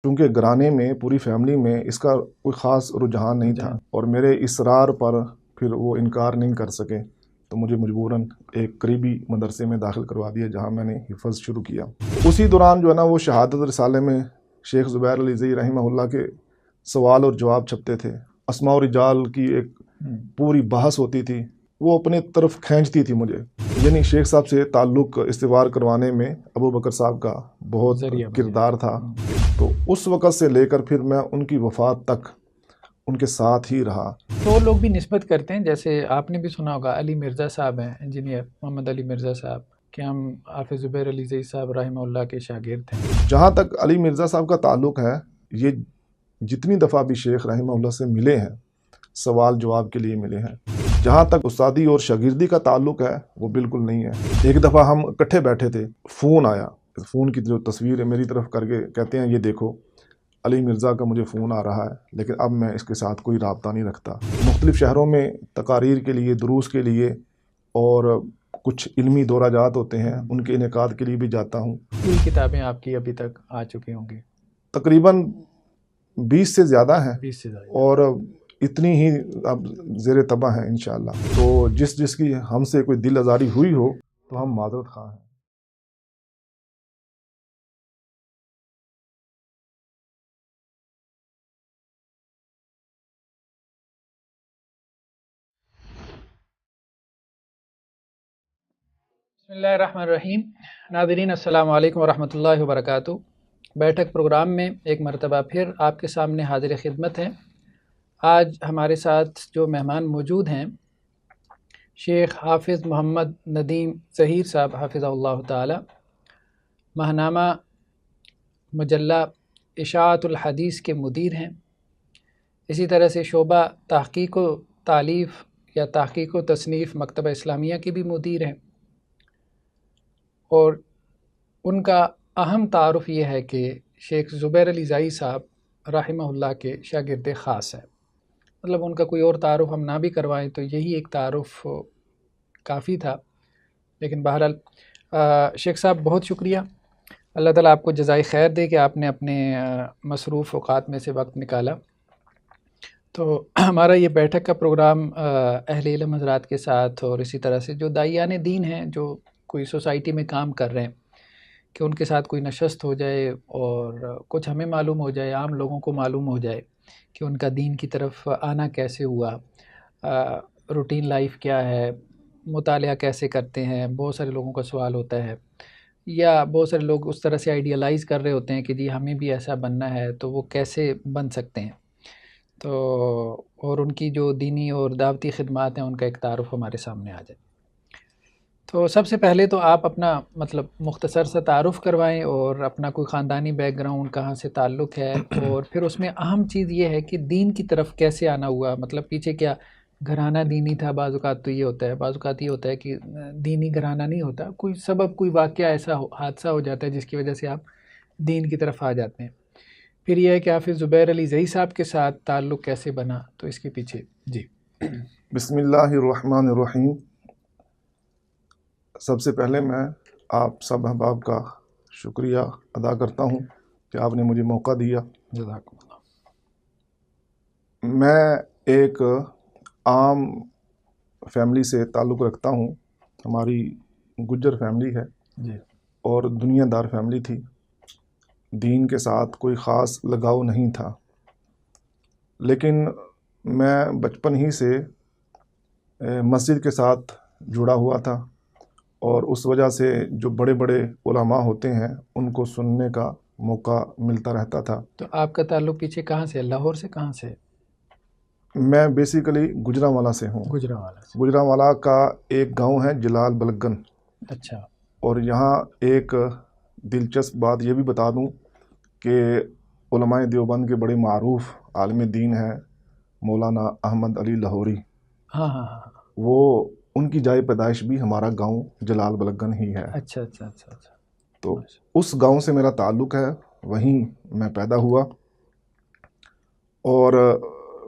چونکہ گھرانے میں پوری فیملی میں اس کا کوئی خاص رجحان نہیں تھا اور میرے اصرار پر پھر وہ انکار نہیں کر سکے، تو مجھے مجبوراً ایک قریبی مدرسے میں داخل کروا دیا جہاں میں نے حفظ شروع کیا۔ اسی دوران جو ہے نا وہ شہادت رسالے میں شیخ زبیر علی زئی رحمہ اللہ کے سوال اور جواب چھپتے تھے، اسماء و رجال کی ایک پوری بحث ہوتی تھی، وہ اپنے طرف کھینچتی تھی مجھے، یعنی شیخ صاحب سے تعلق استوار کروانے میں ابو بکر صاحب کا بہت کردار تھا۔ تو اس وقت سے لے کر پھر میں ان کی وفات تک ان کے ساتھ ہی رہا۔ تو لوگ بھی نسبت کرتے ہیں، جیسے آپ نے بھی سنا ہوگا علی مرزا صاحب ہیں، انجینئر محمد علی مرزا صاحب، کہ ہم حافظ زبیر علی زئی صاحب رحمہ اللہ کے شاگرد ہیں۔ جہاں تک علی مرزا صاحب کا تعلق ہے، یہ جتنی دفعہ بھی شیخ رحمہ اللہ سے ملے ہیں سوال جواب کے لیے ملے ہیں۔ جہاں تک استادی اور شاگردی کا تعلق ہے وہ بالکل نہیں ہے۔ ایک دفعہ ہم اکٹھے بیٹھے تھے، فون آیا، فون کی جو تصویر ہے میری طرف کر کے کہتے ہیں یہ دیکھو علی مرزا کا مجھے فون آ رہا ہے، لیکن اب میں اس کے ساتھ کوئی رابطہ نہیں رکھتا۔ مختلف شہروں میں تقاریر کے لیے، دروس کے لیے اور کچھ علمی دورہ جات ہوتے ہیں، ان کے انعقاد کے لیے بھی جاتا ہوں۔ کئی کتابیں آپ کی ابھی تک آ چکی ہوں گی؟ تقریباً 20 سے زیادہ ہیں، 20 سے زیادہ، اور اتنی ہی اب زیر طبع ہیں انشاءاللہ۔ تو جس کی ہم سے کوئی دل آزاری ہوئی ہو تو ہم معذرت خواہ ہیں۔ بسم اللہ الرحمن الرحیم۔ ناظرین السلام علیکم ورحمۃ اللہ وبرکاتہ۔ بیٹھک پروگرام میں ایک مرتبہ پھر آپ کے سامنے حاضر خدمت ہیں۔ آج ہمارے ساتھ جو مہمان موجود ہیں، شیخ حافظ محمد ندیم ظہیر صاحب حافظہ اللہ تعالی، ماہنامہ مجلہ اشاعت الحدیث کے مدیر ہیں، اسی طرح سے شعبہ تحقیق و تالیف یا تحقیق و تصنیف مکتبہ اسلامیہ کے بھی مدیر ہیں، اور ان کا اہم تعارف یہ ہے کہ شیخ زبیر علی زئی صاحب رحمہ اللہ کے شاگرد خاص ہیں۔ مطلب ان کا کوئی اور تعارف ہم نہ بھی کروائیں تو یہی ایک تعارف کافی تھا، لیکن بہرحال شیخ صاحب بہت شکریہ، اللہ تعالیٰ آپ کو جزائے خیر دے کہ آپ نے اپنے مصروف اوقات میں سے وقت نکالا۔ تو ہمارا یہ بیٹھک کا پروگرام اہل علم حضرات کے ساتھ، اور اسی طرح سے جو داعیان دین ہیں جو کوئی سوسائٹی میں کام کر رہے ہیں، کہ ان کے ساتھ کوئی نشست ہو جائے اور کچھ ہمیں معلوم ہو جائے، عام لوگوں کو معلوم ہو جائے کہ ان کا دین کی طرف آنا کیسے ہوا، روٹین لائف کیا ہے، مطالعہ کیسے کرتے ہیں۔ بہت سارے لوگوں کا سوال ہوتا ہے، یا بہت سارے لوگ اس طرح سے آئیڈیالائز کر رہے ہوتے ہیں کہ جی ہمیں بھی ایسا بننا ہے، تو وہ کیسے بن سکتے ہیں۔ تو اور ان کی جو دینی اور دعوتی خدمات ہیں ان کا ایک تعارف ہمارے سامنے آ جائے۔ تو سب سے پہلے تو آپ اپنا مطلب مختصر سا تعارف کروائیں، اور اپنا کوئی خاندانی بیک گراؤنڈ کہاں سے تعلق ہے، اور پھر اس میں اہم چیز یہ ہے کہ دین کی طرف کیسے آنا ہوا، مطلب پیچھے کیا گھرانہ دینی تھا۔ بعض اوقات تو یہ ہوتا ہے، بعض اوقات یہ ہوتا ہے کہ دینی گھرانہ نہیں ہوتا، کوئی سبب، کوئی واقعہ ایسا حادثہ ہو جاتا ہے جس کی وجہ سے آپ دین کی طرف آ جاتے ہیں۔ پھر یہ ہے کہ حافظ زبیر علی زئی صاحب کے ساتھ تعلق کیسے بنا، تو اس کے پیچھے جی۔ بسم اللہ الرحمن الرحیم۔ سب سے پہلے میں آپ سب احباب کا شکریہ ادا کرتا ہوں کہ آپ نے مجھے موقع دیا۔ جزاکم اللہ۔ میں ایک عام فیملی سے تعلق رکھتا ہوں، ہماری گجر فیملی ہے جی۔ اور دنیا دار فیملی تھی، دین کے ساتھ کوئی خاص لگاؤ نہیں تھا، لیکن میں بچپن ہی سے مسجد کے ساتھ جڑا ہوا تھا، اور اس وجہ سے جو بڑے بڑے علماء ہوتے ہیں ان کو سننے کا موقع ملتا رہتا تھا۔ تو آپ کا تعلق پیچھے کہاں سے، لاہور سے کہاں سے؟ میں بیسیکلی گجرانوالہ سے ہوں۔ گجرانوالہ سے۔ گجرانوالہ کا ایک گاؤں ہے جلال بلگن۔ اچھا۔ اور یہاں ایک دلچسپ بات یہ بھی بتا دوں کہ علماء دیوبند کے بڑے معروف عالم دین ہیں مولانا احمد علی لاہوری۔ ہاں ہاں ہاں۔ وہ ان کی جائے پیدائش بھی ہمارا گاؤں جلال بلگن ہی ہے۔ اچھا اچھا اچھا اچھا۔ تو اس گاؤں سے میرا تعلق ہے، وہیں میں پیدا ہوا، اور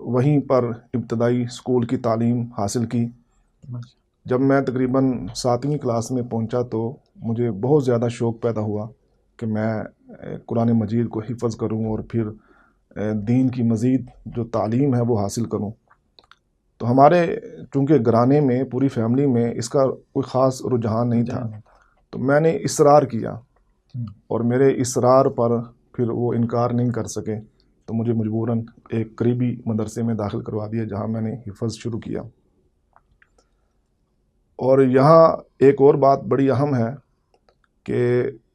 وہیں پر ابتدائی اسکول کی تعلیم حاصل کی۔ جب میں تقریباً 7ویں کلاس میں پہنچا تو مجھے بہت زیادہ شوق پیدا ہوا کہ میں قرآن مجید کو حفظ کروں اور پھر دین کی مزید جو تعلیم ہے وہ حاصل کروں۔ تو ہمارے چونکہ گھرانے میں پوری فیملی میں اس کا کوئی خاص رجحان نہیں تھا، تو میں نے اصرار کیا اور میرے اصرار پر پھر وہ انکار نہیں کر سکے، تو مجھے مجبوراً ایک قریبی مدرسے میں داخل کروا دیا جہاں میں نے حفظ شروع کیا۔ اور یہاں ایک اور بات بڑی اہم ہے کہ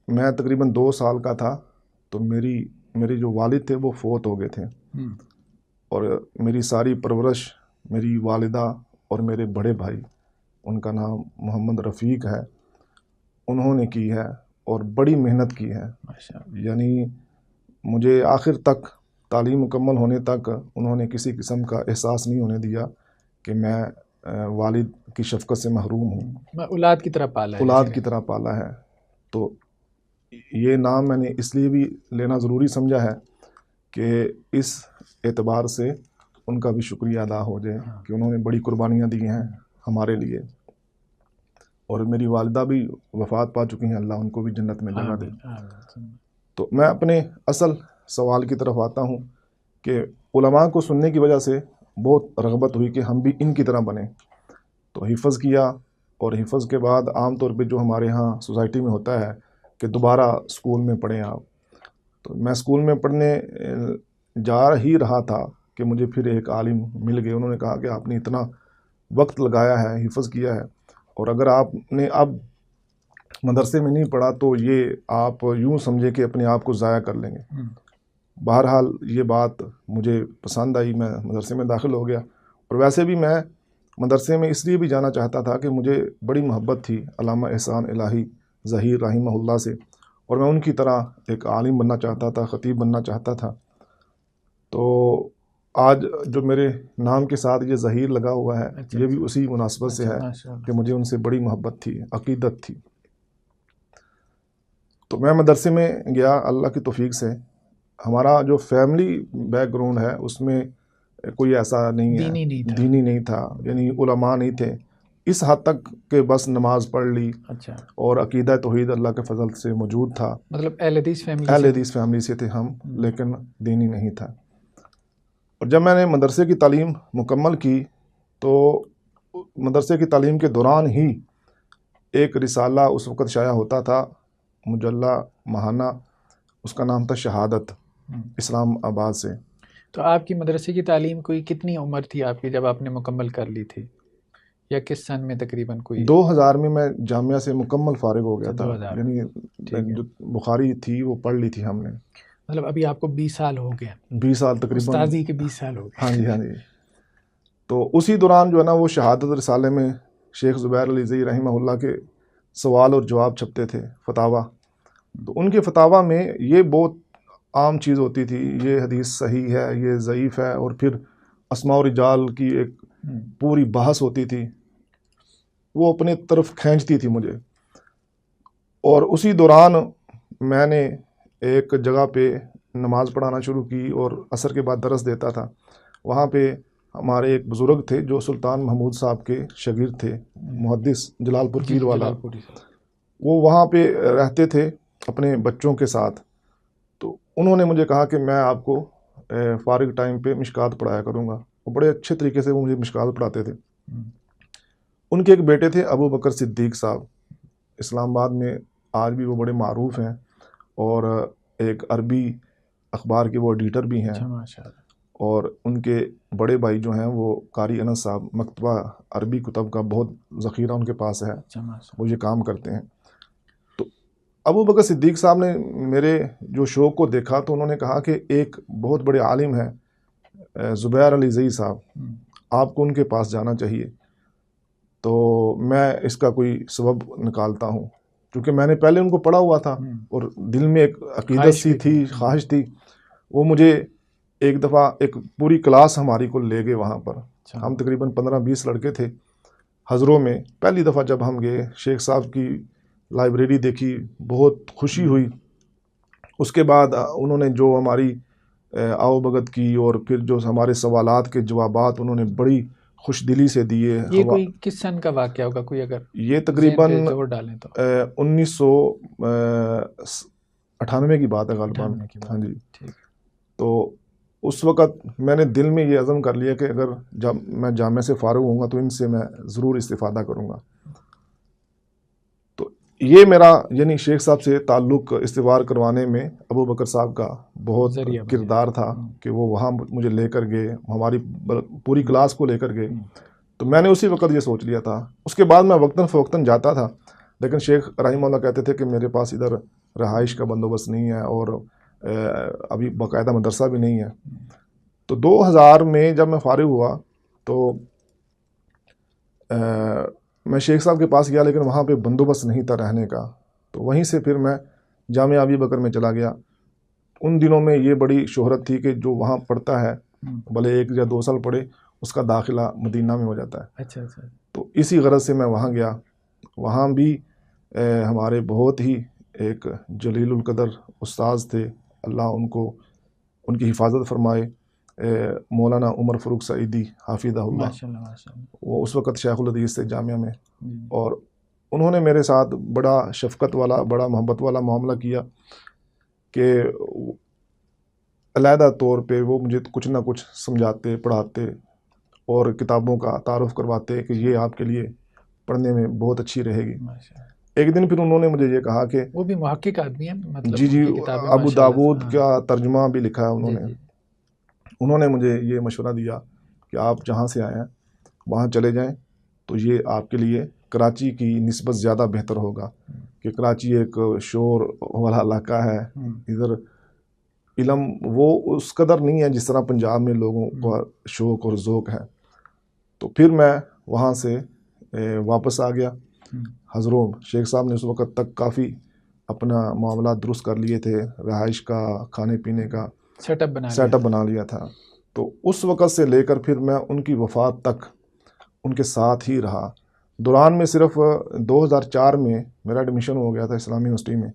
میں تقریباً 2 سال کا تھا تو میرے جو والد تھے وہ فوت ہو گئے تھے، اور میری ساری پرورش میری والدہ اور میرے بڑے بھائی، ان کا نام محمد رفیق ہے، انہوں نے کی ہے اور بڑی محنت کی ہے۔ یعنی مجھے آخر تک تعلیم مکمل ہونے تک انہوں نے کسی قسم کا احساس نہیں ہونے دیا کہ میں والد کی شفقت سے محروم ہوں۔ میں اولاد کی طرح پالا ہے، اولاد کی طرح پالا ہے۔ تو یہ نام میں نے اس لیے بھی لینا ضروری سمجھا ہے کہ اس اعتبار سے ان کا بھی شکریہ ادا ہو جائے کہ انہوں نے بڑی قربانیاں دی ہیں ہمارے لیے، اور میری والدہ بھی وفات پا چکی ہیں، اللہ ان کو بھی جنت میں جگہ دے۔ تو میں اپنے اصل سوال کی طرف آتا ہوں کہ علماء کو سننے کی وجہ سے بہت رغبت ہوئی کہ ہم بھی ان کی طرح بنیں، تو حفظ کیا، اور حفظ کے بعد عام طور پہ جو ہمارے ہاں سوسائٹی میں ہوتا ہے کہ دوبارہ اسکول میں پڑھیں آپ، تو میں اسکول میں پڑھنے جا ہی رہا تھا کہ مجھے پھر ایک عالم مل گئے۔ انہوں نے کہا کہ آپ نے اتنا وقت لگایا ہے، حفظ کیا ہے، اور اگر آپ نے اب مدرسے میں نہیں پڑھا تو یہ آپ یوں سمجھے کہ اپنے آپ کو ضائع کر لیں گے۔ بہرحال یہ بات مجھے پسند آئی، میں مدرسے میں داخل ہو گیا، اور ویسے بھی میں مدرسے میں اس لیے بھی جانا چاہتا تھا کہ مجھے بڑی محبت تھی علامہ احسان الہی ظہیر رحمہ اللہ سے، اور میں ان کی طرح ایک عالم بننا چاہتا تھا، خطیب بننا چاہتا تھا۔ تو آج جو میرے نام کے ساتھ یہ ظہیر لگا ہوا ہے، یہ بھی اسی مناسبت سے ہے کہ مجھے ان سے بڑی محبت تھی، عقیدت تھی۔ تو میں مدرسے میں گیا اللہ کی توفیق سے۔ ہمارا جو فیملی بیک گراؤنڈ ہے اس میں کوئی ایسا نہیں ہے، دینی نہیں تھا، یعنی علماء نہیں تھے اس حد تک کہ بس نماز پڑھ لی، اور عقیدہ توحید اللہ کے فضل سے موجود تھا۔ مطلب اہل حدیث فیملی سے تھے ہم، لیکن دینی نہیں تھا۔ اور جب میں نے مدرسے کی تعلیم مکمل کی تو مدرسے کی تعلیم کے دوران ہی ایک رسالہ اس وقت شائع ہوتا تھا، مجلہ ماہانہ، اس کا نام تھا شہادت، اسلام آباد سے۔ تو آپ کی مدرسے کی تعلیم کوئی کتنی عمر تھی آپ کی جب آپ نے مکمل کر لی تھی، یا کس سن میں تقریباً؟ کوئی 2000 میں میں جامعہ سے مکمل فارغ ہو گیا تھا، یعنی جو بخاری تھی وہ پڑھ لی تھی ہم نے۔ مطلب ابھی آپ کو 20 سال ہو گئے؟ 20 سال تقریباً، استاذی کے 20 سال ہو گئے۔ ہاں جی ہاں جی۔ تو اسی دوران جو ہے نا وہ شہادت رسالے میں شیخ زبیر علی زئی رحمہ اللہ کے سوال اور جواب چھپتے تھے، فتاویٰ۔ تو ان کے فتاویٰ میں یہ بہت عام چیز ہوتی تھی، یہ حدیث صحیح ہے، یہ ضعیف ہے، اور پھر اسماء و رجال کی ایک پوری بحث ہوتی تھی، وہ اپنے طرف کھینچتی تھی مجھے۔ اور اسی دوران میں نے ایک جگہ پہ نماز پڑھانا شروع کی اور عصر کے بعد درس دیتا تھا۔ وہاں پہ ہمارے ایک بزرگ تھے جو سلطان محمود صاحب کے شاگرد تھے، محدث جلال پور پیر والا، وہ وہاں پہ رہتے تھے اپنے بچوں کے ساتھ۔ تو انہوں نے مجھے کہا کہ میں آپ کو فارغ ٹائم پہ مشکات پڑھایا کروں گا، وہ بڑے اچھے طریقے سے وہ مجھے مشکات پڑھاتے تھے۔ ان کے ایک بیٹے تھے ابو بکر صدیق صاحب، اسلام آباد میں آج بھی وہ بڑے معروف ہیں، اور ایک عربی اخبار کے وہ ایڈیٹر بھی ہیں، اور ان کے بڑے بھائی جو ہیں وہ قاری انس صاحب، مکتبہ عربی کتب کا بہت ذخیرہ ان کے پاس ہے، وہ یہ کام کرتے ہیں۔ تو ابو بکر صدیق صاحب نے میرے جو شوق کو دیکھا تو انہوں نے کہا کہ ایک بہت بڑے عالم ہیں زبیر علی زئی صاحب، آپ کو ان کے پاس جانا چاہیے۔ تو میں اس کا کوئی سبب نکالتا ہوں، کیونکہ میں نے پہلے ان کو پڑھا ہوا تھا اور دل میں ایک عقیدت سی تھی، خواہش تھی۔ وہ مجھے ایک دفعہ ایک پوری کلاس ہماری کو لے گئے وہاں پر، ہم تقریباً 15-20 لڑکے تھے حضروں میں۔ پہلی دفعہ جب ہم گئے، شیخ صاحب کی لائبریری دیکھی، بہت خوشی ہوئی۔ اس کے بعد انہوں نے جو ہماری آؤ بھگت کی اور پھر جو ہمارے سوالات کے جوابات انہوں نے بڑی خوش دلی سے دیے۔ یہ کوئی کس سن کا واقعہ ہوگا، کوئی اگر یہ تقریباً زور ڈالیں تو؟ 1900 98 کی بات ہے غالباً. 98 کی بات. ہاں جی. ٹھیک. تو اس وقت میں نے دل میں یہ عزم کر لیا کہ اگر جب میں جامعہ سے فارغ ہوں گا تو ان سے میں ضرور استفادہ کروں گا. تو یہ میرا یعنی شیخ صاحب سے تعلق استوار کروانے میں ابو بکر صاحب کا بہت ذریعہ بن کردار تھا کہ وہ وہاں مجھے لے کر گئے, ہماری پوری کلاس کو لے کر گئے. تو میں نے اسی وقت یہ سوچ لیا تھا. اس کے بعد میں وقتاً فوقتاً جاتا تھا, لیکن شیخ رحمہ اللہ کہتے تھے کہ میرے پاس ادھر رہائش کا بندوبست نہیں ہے اور ابھی باقاعدہ مدرسہ بھی نہیں ہے. تو 2000 میں جب میں فارغ ہوا تو میں شیخ صاحب کے پاس گیا, لیکن وہاں پہ بندوبست نہیں تھا رہنے کا. تو وہیں سے پھر میں جامعہ ابی بکر میں چلا گیا. ان دنوں میں یہ بڑی شہرت تھی کہ جو وہاں پڑھتا ہے بھلے 1 یا 2 سال پڑھے, اس کا داخلہ مدینہ میں ہو جاتا ہے. اچھا اچھا. تو اسی غرض سے میں وہاں گیا. وہاں بھی ہمارے بہت ہی ایک جلیل القدر استاذ تھے, اللہ ان کی حفاظت فرمائے, مولانا عمر فاروق سعیدی حافظہ اللہ. ماشاءاللہ ماشاءاللہ. وہ اس وقت شیخ الحدیث تھے جامعہ میں, اور انہوں نے میرے ساتھ بڑا شفقت والا, بڑا محبت والا معاملہ کیا کہ علیحدہ طور پہ وہ مجھے کچھ نہ کچھ سمجھاتے, پڑھاتے اور کتابوں کا تعارف کرواتے کہ یہ آپ کے لیے پڑھنے میں بہت اچھی رہے گی. ایک دن پھر انہوں نے مجھے یہ کہا کہ وہ بھی محقق آدمی ہیں, مطلب جی ان کی کتابیں ابو ماشاءاللہ داود کا ترجمہ بھی لکھا ہے انہوں نے. انہوں نے مجھے یہ مشورہ دیا کہ آپ جہاں سے آئے ہیں وہاں چلے جائیں تو یہ آپ کے لیے کراچی کی نسبت زیادہ بہتر ہوگا, کہ کراچی ایک شور والا علاقہ ہے, ادھر علم وہ اس قدر نہیں ہے جس طرح پنجاب میں لوگوں کا شوق اور ذوق ہے. تو پھر میں وہاں سے واپس آ گیا. حضروں شیخ صاحب نے اس وقت تک کافی اپنا معاملات درست کر لیے تھے, رہائش کا, کھانے پینے کا سیٹ اپ بنا لیا تھا. تو اس وقت سے لے کر پھر میں ان کی وفات تک ان کے ساتھ ہی رہا. دوران میں صرف 2004 میں میرا ایڈمیشن ہو گیا تھا اسلامی یونیورسٹی میں.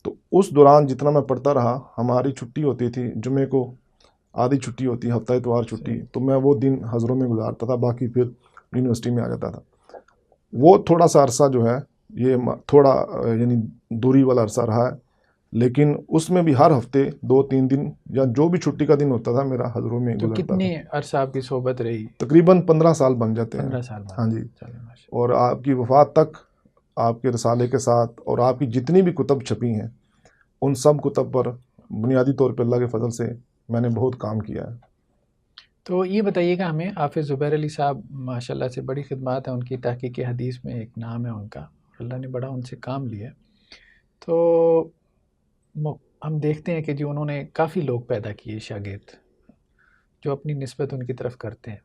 تو اس دوران جتنا میں پڑھتا رہا, ہماری چھٹی ہوتی تھی جمعے کو, آدھی چھٹی ہوتی, ہفتہ اتوار چھٹی, تو میں وہ دن حضروں میں گزارتا تھا, باقی پھر یونیورسٹی میں آ جاتا تھا. وہ تھوڑا سا عرصہ جو ہے یہ تھوڑا یعنی دوری والا عرصہ رہا ہے, لیکن اس میں بھی ہر ہفتے 2-3 دن یا جو بھی چھٹی کا دن ہوتا تھا میرا حضروں میں تو گزرتا کتنی تھا. عرصہ آپ کی صحبت رہی؟ تقریباً 15 سال بن جاتے ہیں. 15 سال بعد. ہاں جی. اور آپ کی وفات تک آپ کے رسالے کے ساتھ اور آپ کی جتنی بھی کتب چھپی ہیں ان سب کتب پر بنیادی طور پہ اللہ کے فضل سے میں نے بہت کام کیا ہے. تو یہ بتائیے گا ہمیں, حافظ زبیر علی صاحب ماشاءاللہ سے بڑی خدمات ہیں ان کی, تحقیق حدیث میں ایک نام ہے ان کا, اللہ نے بڑا ان سے کام لیا. تو ہم دیکھتے ہیں کہ جو انہوں نے کافی لوگ پیدا کیے شاگرد جو اپنی نسبت ان کی طرف کرتے ہیں.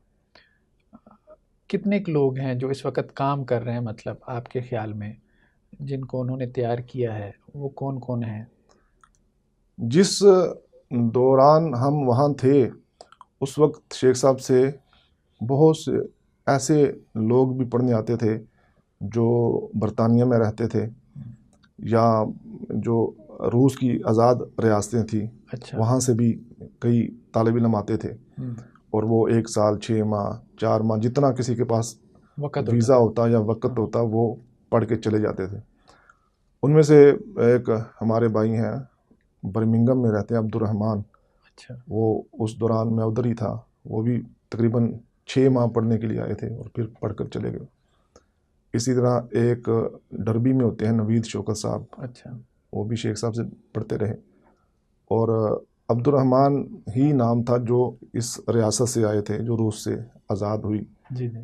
کتنے لوگ ہیں جو اس وقت کام کر رہے ہیں, مطلب آپ کے خیال میں جن کو انہوں نے تیار کیا ہے, وہ کون کون ہیں؟ جس دوران ہم وہاں تھے اس وقت شیخ صاحب سے بہت سے ایسے لوگ بھی پڑھنے آتے تھے جو برطانیہ میں رہتے تھے یا جو روس کی آزاد ریاستیں تھیں. اچھا. وہاں سے بھی کئی طالب علم آتے تھے, اور وہ 1 سال 6 ماہ 4 ماہ جتنا کسی کے پاس ویزا ہوتا یا وقت ہوتا وہ پڑھ کے چلے جاتے تھے. ان میں سے ایک ہمارے بھائی ہیں برمنگم میں رہتے ہیں, عبد الرحمن. اچھا. وہ اس دوران میں ادھر ہی تھا, وہ بھی تقریباً 6 ماہ پڑھنے کے لیے آئے تھے اور پھر پڑھ کر چلے گئے. اسی طرح ایک ڈربی میں ہوتے ہیں نوید شوکت صاحب. اچھا. وہ بھی شیخ صاحب سے پڑھتے رہے. اور عبد الرحمن ہی نام تھا جو اس ریاست سے آئے تھے جو روس سے آزاد ہوئی. جی جی.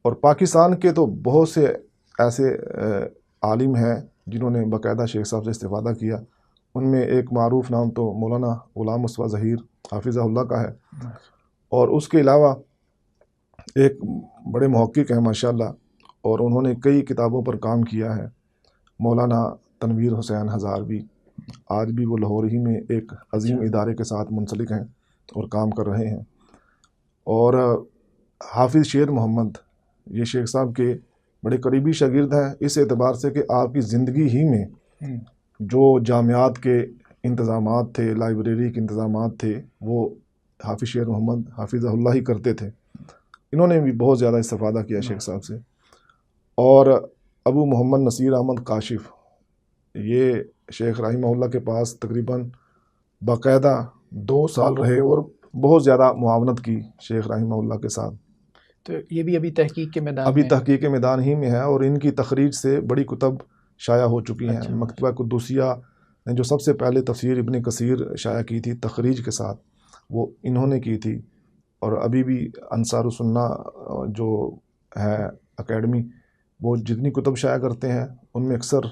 اور پاکستان کے تو بہت سے ایسے عالم ہیں جنہوں نے باقاعدہ شیخ صاحب سے استفادہ کیا. ان میں ایک معروف نام تو مولانا غلام مصطفیٰ ظہیر حافظہ اللہ کا ہے, اور اس کے علاوہ ایک بڑے محقق ہیں ماشاءاللہ, اور انہوں نے کئی کتابوں پر کام کیا ہے, مولانا تنویر حسین ہزاروی. آج بھی وہ لاہور ہی میں ایک عظیم ادارے کے ساتھ منسلک ہیں اور کام کر رہے ہیں. اور حافظ شیر محمد یہ شیخ صاحب کے بڑے قریبی شاگرد ہیں, اس اعتبار سے کہ آپ کی زندگی ہی میں جو جامعات کے انتظامات تھے, لائبریری کے انتظامات تھے, وہ حافظ شیر محمد حافظہ اللہ ہی کرتے تھے. انہوں نے بھی بہت زیادہ استفادہ کیا شیخ صاحب سے. اور ابو محمد نصیر احمد کاشف یہ شیخ رحمہ اللہ کے پاس تقریباً باقاعدہ 2 سال رہے اور بہت زیادہ معاونت کی شیخ رحمہ اللہ کے ساتھ. تو یہ بھی ابھی تحقیق کے میدان ابھی میں تحقیق کے میدان ہی میں ہے، اور ان کی تخریج سے بڑی کتب شائع ہو چکی ہیں. اچھا. مکتبہ قدوسیہ نے جو سب سے پہلے تفسیر ابن کثیر شائع کی تھی تخریج کے ساتھ، وہ انہوں نے کی تھی. اور ابھی بھی انصار السنہ جو ہے اکیڈمی، وہ جتنی کتب شائع کرتے ہیں ان میں اکثر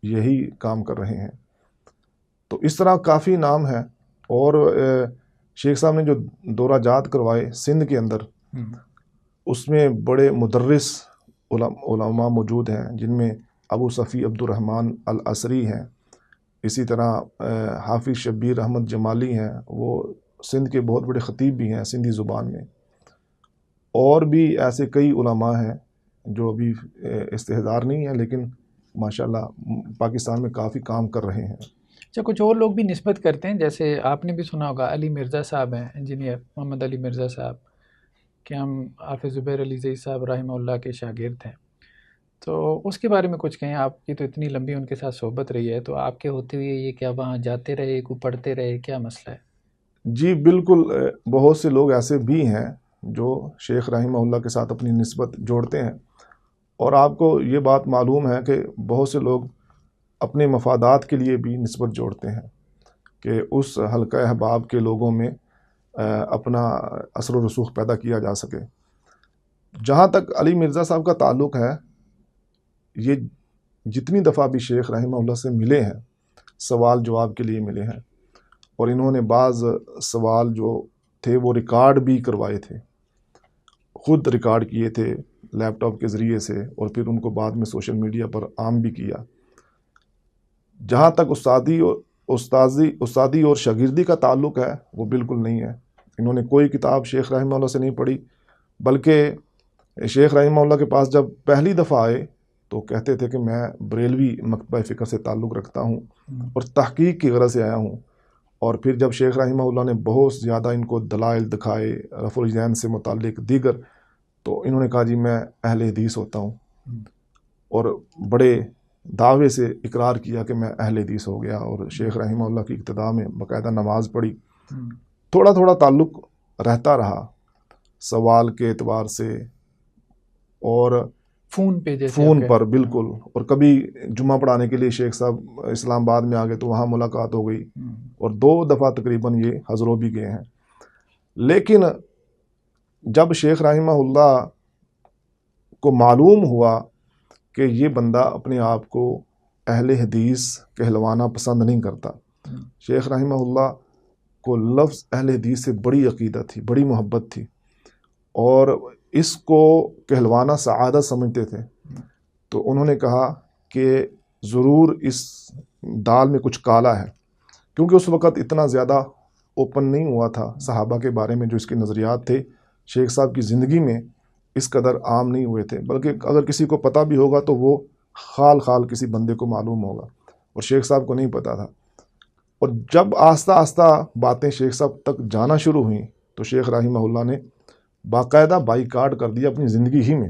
یہی کام کر رہے ہیں. تو اس طرح کافی نام ہے. اور شیخ صاحب نے جو دورہ جات کروائے سندھ کے اندر، اس میں بڑے مدرس علماء موجود ہیں، جن میں ابو صفی عبد الرحمن العصری ہیں، اسی طرح حافظ شبیر احمد جمالی ہیں، وہ سندھ کے بہت بڑے خطیب بھی ہیں سندھی زبان میں. اور بھی ایسے کئی علماء ہیں جو ابھی استحضار نہیں ہیں، لیکن ماشاءاللہ پاکستان میں کافی کام کر رہے ہیں. اچھا، کچھ اور لوگ بھی نسبت کرتے ہیں، جیسے آپ نے بھی سنا ہوگا علی مرزا صاحب ہیں، انجینئر محمد علی مرزا صاحب، کہ ہم حافظ زبیر علی زئی صاحب رحمہ اللہ کے شاگرد ہیں. تو اس کے بارے میں کچھ کہیں. آپ کی تو اتنی لمبی ان کے ساتھ صحبت رہی ہے، تو آپ کے ہوتے ہوئے یہ کیا وہاں جاتے رہے، کو پڑھتے رہے، کیا مسئلہ ہے؟ جی بالکل، بہت سے لوگ ایسے بھی ہیں جو شیخ رحمہ اللہ کے ساتھ اپنی نسبت جوڑتے ہیں. اور آپ کو یہ بات معلوم ہے کہ بہت سے لوگ اپنے مفادات کے لیے بھی نسبت جوڑتے ہیں کہ اس حلقہ احباب کے لوگوں میں اپنا اثر و رسوخ پیدا کیا جا سکے. جہاں تک علی مرزا صاحب کا تعلق ہے، یہ جتنی دفعہ بھی شیخ رحمہ اللہ سے ملے ہیں سوال جواب کے لیے ملے ہیں، اور انہوں نے بعض سوال جو تھے وہ ریکارڈ بھی کروائے تھے، خود ریکارڈ کیے تھے لیپ ٹاپ کے ذریعے سے، اور پھر ان کو بعد میں سوشل میڈیا پر عام بھی کیا. جہاں تک استادی اور شاگردی کا تعلق ہے، وہ بالکل نہیں ہے. انہوں نے کوئی کتاب شیخ رحمہ اللہ سے نہیں پڑھی، بلکہ شیخ رحمہ اللہ کے پاس جب پہلی دفعہ آئے تو کہتے تھے کہ میں بریلوی مکتبہ فکر سے تعلق رکھتا ہوں اور تحقیق کی غرض سے آیا ہوں. اور پھر جب شیخ رحمہ اللہ نے بہت زیادہ ان کو دلائل دکھائے رفع الجین سے متعلق دیگر، تو انہوں نے کہا جی میں اہل حدیث ہوتا ہوں، اور بڑے دعوے سے اقرار کیا کہ میں اہل حدیث ہو گیا. اور شیخ رحمہ اللہ کی ابتدا میں باقاعدہ نماز پڑھی. تھوڑا تھوڑا تعلق رہتا رہا سوال کے اعتبار سے، اور فون پہ جیسے فون پر بالکل. اور کبھی جمعہ پڑھانے کے لیے شیخ صاحب اسلام آباد میں آ گئے تو وہاں ملاقات ہو گئی، اور 2 دفعہ تقریباً یہ حضروں بھی گئے ہیں. لیکن جب شیخ رحمہ اللہ کو معلوم ہوا کہ یہ بندہ اپنے آپ کو اہل حدیث کہلوانا پسند نہیں کرتا، شیخ رحمہ اللہ کو لفظ اہل حدیث سے بڑی عقیدت تھی، بڑی محبت تھی، اور اس کو کہلوانا سعادت سمجھتے تھے. تو انہوں نے کہا کہ ضرور اس دال میں کچھ کالا ہے، کیونکہ اس وقت اتنا زیادہ اوپن نہیں ہوا تھا صحابہ کے بارے میں جو اس کے نظریات تھے شیخ صاحب کی زندگی میں اس قدر عام نہیں ہوئے تھے، بلکہ اگر کسی کو پتہ بھی ہوگا تو وہ خال خال کسی بندے کو معلوم ہوگا، اور شیخ صاحب کو نہیں پتہ تھا. اور جب آہستہ آہستہ باتیں شیخ صاحب تک جانا شروع ہوئیں تو شیخ رحمہ اللہ نے باقاعدہ بائیکاٹ کر دیا اپنی زندگی ہی میں.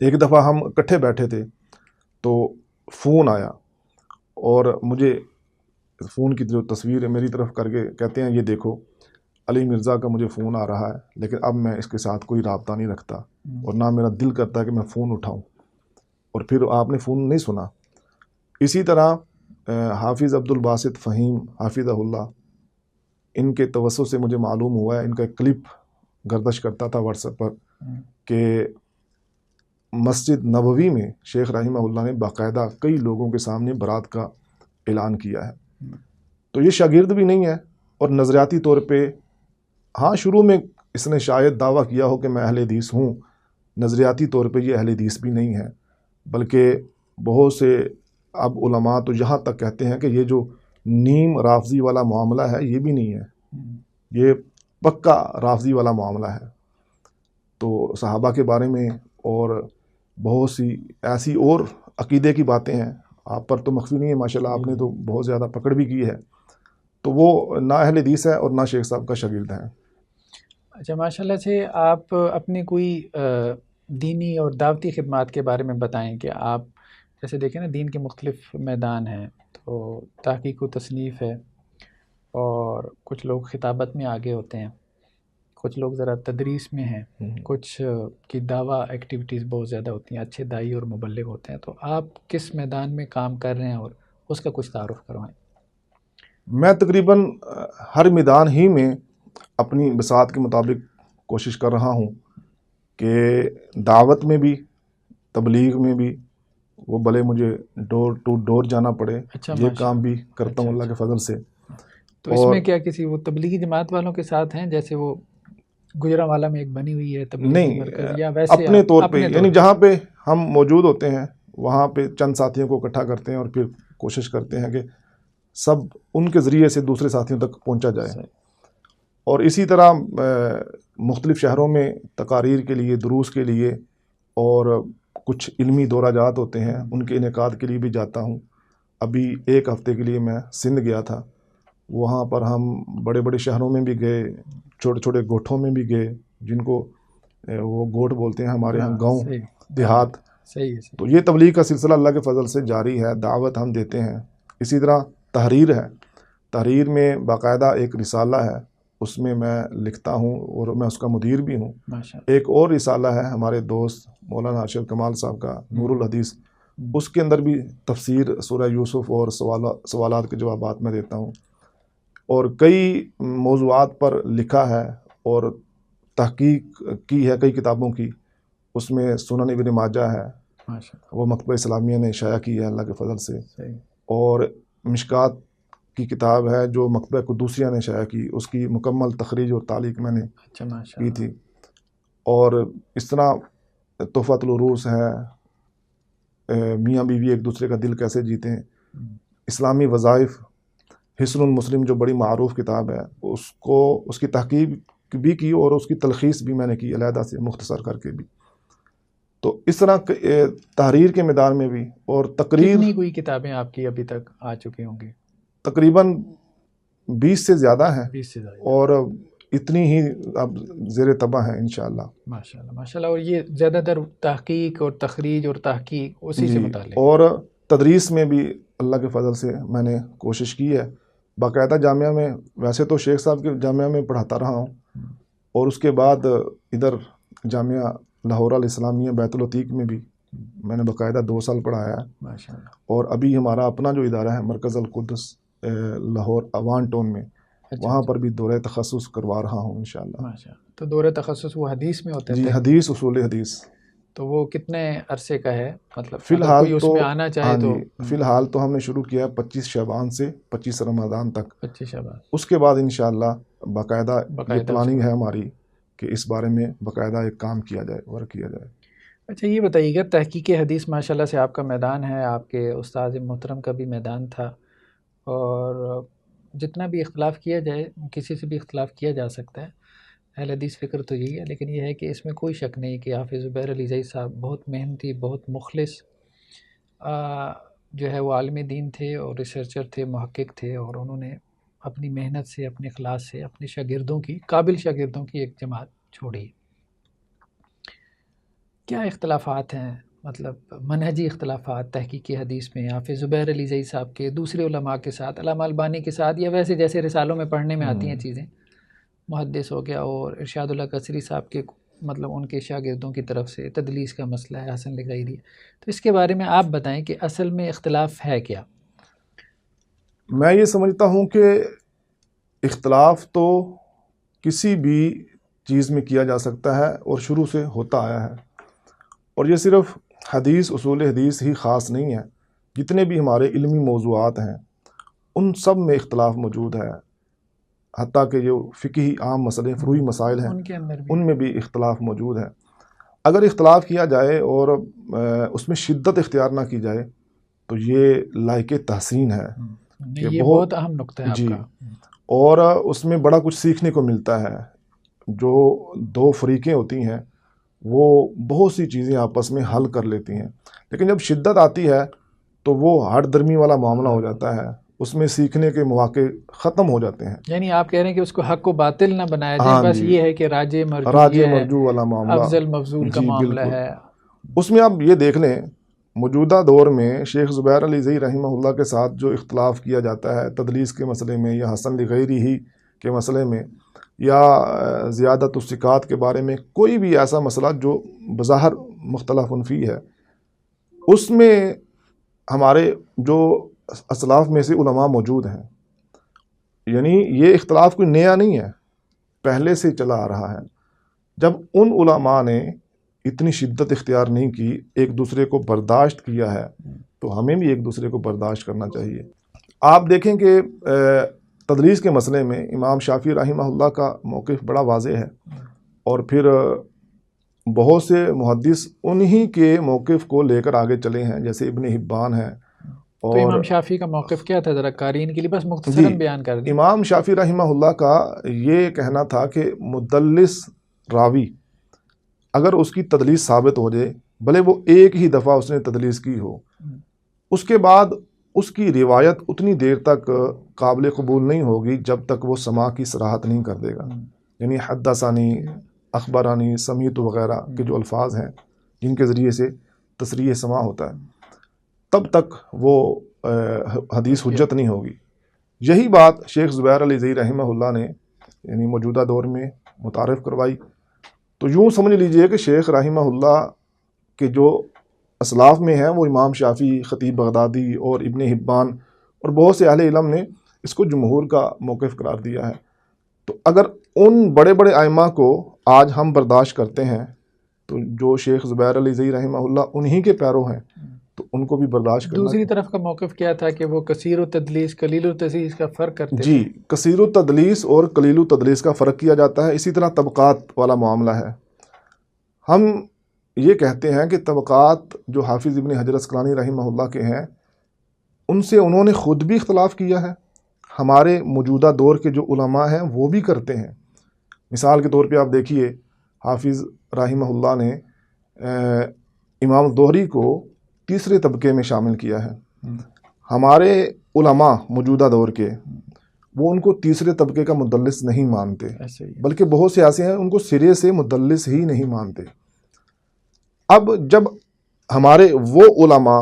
ایک دفعہ ہم اکٹھے بیٹھے تھے تو فون آیا، اور مجھے فون کی جو تصویر ہے میری طرف کر کے کہتے ہیں یہ دیکھو علی مرزا کا مجھے فون آ رہا ہے، لیکن اب میں اس کے ساتھ کوئی رابطہ نہیں رکھتا، اور نہ میرا دل کرتا ہے کہ میں فون اٹھاؤں. اور پھر آپ نے فون نہیں سنا. اسی طرح حافظ عبد الباسط فہیم حافظہ اللہ، ان کے توسط سے مجھے معلوم ہوا ہے، ان کا ایک کلپ گردش کرتا تھا واٹس ایپ پر کہ مسجد نبوی میں شیخ رحمہ اللہ نے باقاعدہ کئی لوگوں کے سامنے برات کا اعلان کیا ہے. تو یہ شاگرد بھی نہیں ہے، اور نظریاتی طور پہ ہاں شروع میں اس نے شاید دعویٰ کیا ہو کہ میں اہل حدیث ہوں، نظریاتی طور پہ یہ اہل حدیث بھی نہیں ہے، بلکہ بہت سے اب علماء تو یہاں تک کہتے ہیں کہ یہ جو نیم رافضی والا معاملہ ہے یہ بھی نہیں ہے، یہ پکا رافضی والا معاملہ ہے. تو صحابہ کے بارے میں اور بہت سی ایسی اور عقیدے کی باتیں ہیں، آپ پر تو مخفی نہیں ہے ماشاءاللہ، آپ نے تو بہت زیادہ پکڑ بھی کی ہے. تو وہ نہ اہل حدیث ہے اور نہ شیخ صاحب کا شاگرد ہیں. اچھا، ماشاءاللہ سے آپ اپنی کوئی دینی اور دعوتی خدمات کے بارے میں بتائیں کہ آپ جیسے دیکھیں نا دین کے مختلف میدان ہیں، تو تحقیق و تصنیف ہے، اور کچھ لوگ خطابت میں آگے ہوتے ہیں، کچھ لوگ ذرا تدریس میں ہیں، کچھ کی دعویٰ ایکٹیویٹیز بہت زیادہ ہوتی ہیں، اچھے داعی اور مبلغ ہوتے ہیں. تو آپ کس میدان میں کام کر رہے ہیں اور اس کا کچھ تعارف کروائیں. میں تقریباً ہر میدان ہی میں اپنی بساط کے مطابق کوشش کر رہا ہوں کہ دعوت میں بھی، تبلیغ میں بھی، وہ بھلے مجھے ڈور ٹو ڈور جانا پڑے، اچھا، یہ کام بھی کرتا ہوں اللہ کے فضل سے. تو اس میں کیا کسی وہ تبلیغی جماعت والوں کے ساتھ ہیں، جیسے وہ گجرانوالہ میں ایک بنی ہوئی ہے تبلیغی مرکز، یا ویسے اپنے طور پہ، یعنی جہاں پہ ہم موجود ہوتے ہیں وہاں پہ چند ساتھیوں کو اکٹھا کرتے ہیں اور پھر کوشش کرتے ہیں کہ سب ان کے ذریعے سے دوسرے ساتھیوں تک پہنچا جائے. اور اسی طرح مختلف شہروں میں تقاریر کے لیے، دروس کے لیے، اور کچھ علمی دورہ جات ہوتے ہیں، ان کے انعقاد کے لیے بھی جاتا ہوں. ابھی ایک ہفتے کے لیے میں سندھ گیا تھا، وہاں پر ہم بڑے بڑے شہروں میں بھی گئے، چھوٹے چھوٹے گوٹھوں میں بھی گئے، جن کو وہ گوٹھ بولتے ہیں ہمارے ہاں، گاؤں دیہات. تو یہ تبلیغ کا سلسلہ اللہ کے فضل سے جاری ہے، دعوت ہم دیتے ہیں. اسی طرح تحریر ہے، تحریر میں باقاعدہ ایک رسالہ ہے، اس میں میں لکھتا ہوں اور میں اس کا مدیر بھی ہوں. ایک اور رسالہ ہے ہمارے دوست مولانا ارشد کمال صاحب کا، نور الحدیث، اس کے اندر بھی تفسیر سورہ یوسف اور سوالات کے جوابات میں دیتا ہوں. اور کئی موضوعات پر لکھا ہے اور تحقیق کی ہے کئی کتابوں کی. اس میں سنن ابن ماجہ ہے، وہ مکتبہ اسلامیہ نے شائع کی ہے اللہ کے فضل سے. اور مشکات کی کتاب ہے جو مکتبہ قدوسیہ نے شائع کی، اس کی مکمل تخریج اور تعلیق میں نے کی تھی. اور اس طرح تحفۃ العروس ہے، میاں بیوی ایک دوسرے کا دل کیسے جیتے ہیں، اسلامی وظائف، حسن المسلم جو بڑی معروف کتاب ہے، اس کی تحقیق بھی کی اور اس کی تلخیص بھی میں نے کی علیحدہ سے مختصر کر کے بھی. تو اس طرح تحریر کے میدان میں بھی. اور تقریر، کتنی کوئی کتابیں آپ کی ابھی تک آ چکی ہوں گی؟ تقریباً 20 سے زیادہ ہیں، 20 سے زیادہ، اور اتنی ہی اب زیر طبع ہیں انشاءاللہ. ماشاءاللہ ماشاءاللہ. اور یہ زیادہ تر تحقیق اور تخریج اور تحقیق اسی سے متعلق. اور تدریس میں بھی اللہ کے فضل سے میں نے کوشش کی ہے باقاعدہ جامعہ میں. ویسے تو شیخ صاحب کے جامعہ میں پڑھاتا رہا ہوں، اور اس کے بعد ادھر جامعہ لاہور الاسلامیہ بیت العتیق میں بھی میں نے باقاعدہ 2 سال پڑھایا ہے. ماشاءاللہ. اور ابھی ہمارا اپنا جو ادارہ ہے مرکز القدس لاہور اوان ٹون میں، وہاں پر بھی دورہ تخصص کروا رہا ہوں انشاءاللہ. ماشاءاللہ. تو دورہ تخصص وہ حدیث میں ہوتے جی، حدیث، اصول حدیث. تو وہ کتنے عرصے کا ہے؟ مطلب فی الحال کوئی اس میں آنا چاہے تو فی الحال تو ہم نے شروع کیا 25 شعبان سے 25 رمضان تک. 25 شعبان. اس کے بعد انشاءاللہ باقاعدہ یہ پلاننگ ہے ہماری کہ اس بارے میں باقاعدہ ایک کام کیا جائے، ورک کیا جائے. اچھا، یہ بتائیے گا، تحقیق حدیث ماشاءاللہ سے آپ کا میدان ہے، آپ کے استاد محترم کا بھی میدان تھا، اور جتنا بھی اختلاف کیا جائے، کسی سے بھی اختلاف کیا جا سکتا ہے، اہل حدیث فکر تو یہی ہے. لیکن یہ ہے کہ اس میں کوئی شک نہیں کہ حافظ زبیر علی زئی صاحب بہت محنتی، بہت مخلص جو ہے وہ عالم دین تھے اور ریسرچر تھے، محقق تھے، اور انہوں نے اپنی محنت سے، اپنے اخلاص سے اپنے شاگردوں کی، قابل شاگردوں کی ایک جماعت چھوڑی. کیا اختلافات ہیں، مطلب منہجی اختلافات تحقیق حدیث میں حافظ زبیر علی زئی صاحب کے دوسرے علماء کے ساتھ، علامہ البانی کے ساتھ، یا ویسے جیسے رسالوں میں پڑھنے میں آتی ہیں چیزیں، محدث ہو گیا، اور ارشاد اللہ قصری صاحب کے مطلب ان کے شاگردوں کی طرف سے تدلیس کا مسئلہ ہے، حسن لغیری. تو اس کے بارے میں آپ بتائیں کہ اصل میں اختلاف ہے کیا؟ میں یہ سمجھتا ہوں کہ اختلاف تو کسی بھی چیز میں کیا جا سکتا ہے اور شروع سے ہوتا آیا ہے. اور یہ صرف حدیث، اصول حدیث ہی خاص نہیں ہے، جتنے بھی ہمارے علمی موضوعات ہیں ان سب میں اختلاف موجود ہے. حتیٰ کہ جو فقہی عام مسئلے، فروعی مسائل ہیں، ان میں بھی اختلاف موجود ہے. اگر اختلاف کیا جائے اور اس میں شدت اختیار نہ کی جائے تو یہ لائق تحسین ہے. یہ بہت اہم نقطہ ہے جی، آپ کا. اور اس میں بڑا کچھ سیکھنے کو ملتا ہے. جو 2 فریقیں ہوتی ہیں وہ بہت سی چیزیں آپس میں حل کر لیتی ہیں، لیکن جب شدت آتی ہے تو وہ ہٹ درمی والا معاملہ ہو جاتا ہے، اس میں سیکھنے کے مواقع ختم ہو جاتے ہیں. یعنی آپ کہہ رہے ہیں کہ اس کو حق کو باطل نہ بنایا جائے، بس یہ ہے کہ راجے مرجو والا معاملہ، افضل مفضول کا معاملہ ہے. اس میں آپ یہ دیکھ لیں موجودہ دور میں شیخ زبیر علی زئی رحمہ اللہ کے ساتھ جو اختلاف کیا جاتا ہے تدلیس کے مسئلے میں یا حسن لغیری ہی کے مسئلے میں یا زیادت الثقات کے بارے میں، کوئی بھی ایسا مسئلہ جو بظاہر مختلف فی ہے، اس میں ہمارے جو اسلاف میں سے علماء موجود ہیں، یعنی یہ اختلاف کوئی نیا نہیں ہے، پہلے سے چلا آ رہا ہے۔ جب ان علماء نے اتنی شدت اختیار نہیں کی، ایک دوسرے کو برداشت کیا ہے، تو ہمیں بھی ایک دوسرے کو برداشت کرنا چاہیے۔ آپ دیکھیں کہ تدریس کے مسئلے میں امام شافعی رحمہ اللہ کا موقف بڑا واضح ہے، اور پھر بہت سے محدث انہی کے موقف کو لے کر آگے چلے ہیں، جیسے ابن حبان ہیں۔ تو اور امام شافعی کا موقف کیا تھا، ذرا قارئین کے لیے بس مختصراً بیان کر دیں۔ امام شافعی رحمہ اللہ کا یہ کہنا تھا کہ مدلس راوی اگر اس کی تدلیس ثابت ہو جائے، بھلے وہ ایک ہی دفعہ اس نے تدلیس کی ہو، اس کے بعد اس کی روایت اتنی دیر تک قابل قبول نہیں ہوگی جب تک وہ سماع کی صراحت نہیں کر دے گا، یعنی حدثانی، اخبرانی، سمیت وغیرہ کے جو الفاظ ہیں جن کے ذریعے سے تصریح سماع ہوتا ہے، تب تک وہ حدیث حجت نہیں ہوگی۔ یہی بات شیخ زبیر علی زئی رحمہ اللہ نے یعنی موجودہ دور میں متعارف کروائی۔ تو یوں سمجھ لیجئے کہ شیخ رحمہ اللہ کے جو اسلاف میں ہیں وہ امام شافعی، خطیب بغدادی اور ابن حبان اور بہت سے اہل علم نے اس کو جمہور کا موقف قرار دیا ہے۔ تو اگر ان بڑے بڑے ائمہ کو آج ہم برداشت کرتے ہیں، تو جو شیخ زبیر علی زئی رحمہ اللہ انہی کے پیرو ہیں، تو ان کو بھی برداشت کرنا۔ دوسری طرف کا موقف کیا تھا کہ وہ کثیر التدلیس قلیل التدلیس کا فرق کرتے جی، کثیر التدلیس اور قلیل التدلیس کا فرق کیا جاتا ہے۔ اسی طرح طبقات والا معاملہ ہے۔ ہم یہ کہتے ہیں کہ طبقات جو حافظ ابن حجر عسقلانی رحمہ اللہ کے ہیں، ان سے انہوں نے خود بھی اختلاف کیا ہے، ہمارے موجودہ دور کے جو علماء ہیں وہ بھی کرتے ہیں۔ مثال کے طور پہ آپ دیکھیے، حافظ رحمہ اللہ نے امام ظہری کو تیسرے طبقے میں شامل کیا ہے۔ ہمارے علماء موجودہ دور کے وہ ان کو تیسرے طبقے کا مدلس نہیں مانتے، بلکہ بہت سے ایسے ہیں ان کو سرے سے مدلس ہی نہیں مانتے۔ اب جب ہمارے وہ علماء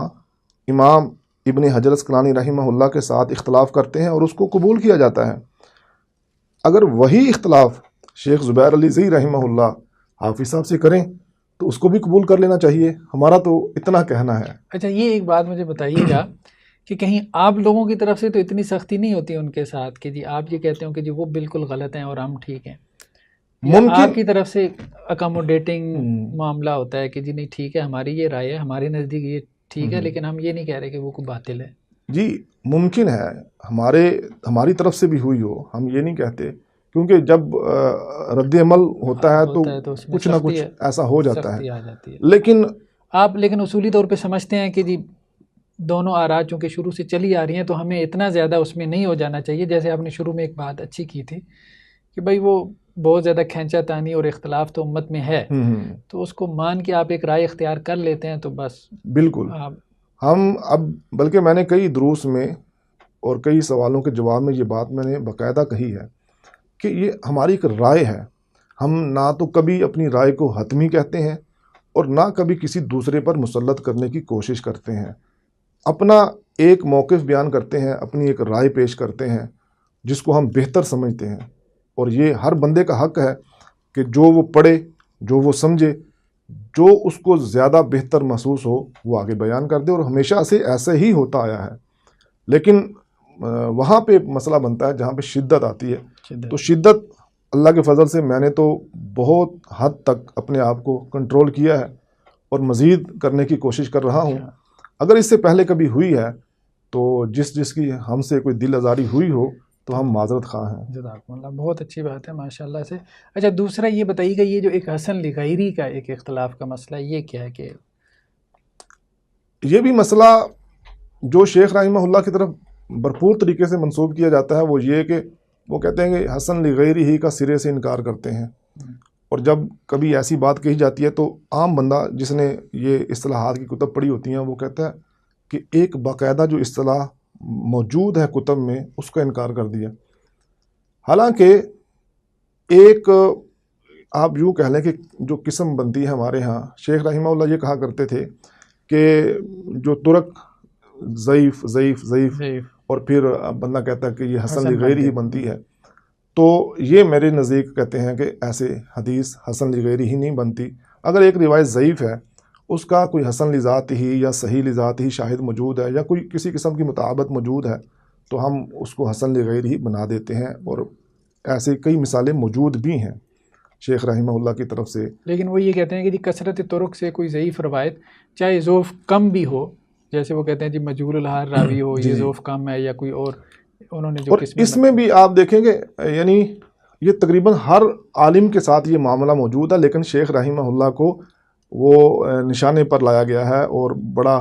امام ابن حجر عسقلانی رحمہ اللہ کے ساتھ اختلاف کرتے ہیں اور اس کو قبول کیا جاتا ہے، اگر وہی اختلاف شیخ زبیر علی زئی رحمہ اللہ حافظ صاحب سے کریں تو اس کو بھی قبول کر لینا چاہیے، ہمارا تو اتنا کہنا ہے۔ اچھا، یہ ایک بات مجھے بتائیے گا کہ کہیں آپ لوگوں کی طرف سے تو اتنی سختی نہیں ہوتی ان کے ساتھ کہ جی آپ یہ کہتے ہو کہ جی وہ بالکل غلط ہیں اور ہم ٹھیک ہیں، یا آپ کی طرف سے اکاموڈیٹنگ معاملہ ہوتا ہے کہ جی نہیں ٹھیک ہے، ہماری یہ رائے ہے، ہمارے نزدیک یہ ٹھیک ہے، لیکن ہم یہ نہیں کہہ رہے کہ وہ کوئی باطل ہے؟ جی ممکن ہے ہماری طرف سے بھی ہوئی ہو، ہم یہ نہیں کہتے، کیونکہ جب رد عمل ہوتا ہے تو کچھ نہ کچھ ایسا ہو جاتا ہے۔ لیکن آپ اصولی طور پہ سمجھتے ہیں کہ جی دونوں آراء چونکہ شروع سے چلی آ رہی ہیں تو ہمیں اتنا زیادہ اس میں نہیں ہو جانا چاہیے، جیسے آپ نے شروع میں ایک بات اچھی کی تھی کہ بھائی وہ بہت زیادہ کھینچا تانی اور اختلاف تو امت میں ہے، تو اس کو مان کے آپ ایک رائے اختیار کر لیتے ہیں تو بس بالکل۔ ہم اب بلکہ میں نے کئی دروس میں اور کئی سوالوں کے جواب میں یہ بات میں نے باقاعدہ کہی ہے کہ یہ ہماری ایک رائے ہے، ہم نہ تو کبھی اپنی رائے کو حتمی کہتے ہیں اور نہ کبھی کسی دوسرے پر مسلط کرنے کی کوشش کرتے ہیں، اپنا ایک موقف بیان کرتے ہیں، اپنی ایک رائے پیش کرتے ہیں جس کو ہم بہتر سمجھتے ہیں، اور یہ ہر بندے کا حق ہے کہ جو وہ پڑھے، جو وہ سمجھے، جو اس کو زیادہ بہتر محسوس ہو وہ آگے بیان کر دے، اور ہمیشہ سے ایسے ہی ہوتا آیا ہے۔ لیکن وہاں پہ مسئلہ بنتا ہے جہاں پہ شدت آتی ہے، تو شدت اللہ کے فضل سے میں نے تو بہت حد تک اپنے آپ کو کنٹرول کیا ہے اور مزید کرنے کی کوشش کر رہا ہوں۔ اگر اس سے پہلے کبھی ہوئی ہے تو جس کی ہم سے کوئی دل آزاری ہوئی ہو تو ہم معذرت خواہ ہیں۔ جزاکم اللہ، بہت اچھی بات ہے ماشاءاللہ سے۔ اچھا، دوسرا یہ بتائیے گا، یہ جو ایک حسن لغیری کا ایک اختلاف کا مسئلہ ہے، یہ کیا ہے؟ کہ یہ بھی مسئلہ جو شیخ رحمہ اللہ کی طرف بھرپور طریقے سے منسوب کیا جاتا ہے وہ یہ کہ وہ کہتے ہیں کہ حسن لغیری ہی کا سرے سے انکار کرتے ہیں، اور جب کبھی ایسی بات کہی جاتی ہے تو عام بندہ جس نے یہ اصطلاحات کی کتب پڑھی ہوتی ہیں وہ کہتا ہے کہ ایک باقاعدہ جو اصطلاح موجود ہے کتب میں اس کا انکار کر دیا۔ حالانکہ ایک آپ یوں کہہ لیں کہ جو قسم بنتی ہے ہمارے ہاں، شیخ رحمہ اللہ یہ کہا کرتے تھے کہ جو ترک ضعیف ضعیف ضعیف اور پھر بندہ کہتا ہے کہ یہ حسن لغیری ہی بنتی ہے، تو یہ میرے نزدیک کہتے ہیں کہ ایسے حدیث حسن لغیری ہی نہیں بنتی۔ اگر ایک روایت ضعیف ہے، اس کا کوئی حسن لذات ہی یا صحیح لذات ہی شاہد موجود ہے یا کوئی کسی قسم کی مطابت موجود ہے، تو ہم اس کو حسن لغیری ہی بنا دیتے ہیں، اور ایسے کئی مثالیں موجود بھی ہیں شیخ رحمہ اللہ کی طرف سے۔ لیکن وہ یہ کہتے ہیں کہ جی کثرت طرق سے کوئی ضعیف روایت چاہے ذوف کم بھی ہو، جیسے وہ کہتے ہیں جی مجہول الحال راوی ہو، یہ ذوف کم ہے یا کوئی اور انہوں نے جو اور اس میں بھی آپ دیکھیں گے یعنی یہ تقریباً ہر عالم کے ساتھ یہ معاملہ موجود ہے، لیکن شیخ رحمہ اللہ کو وہ نشانے پر لایا گیا ہے اور بڑا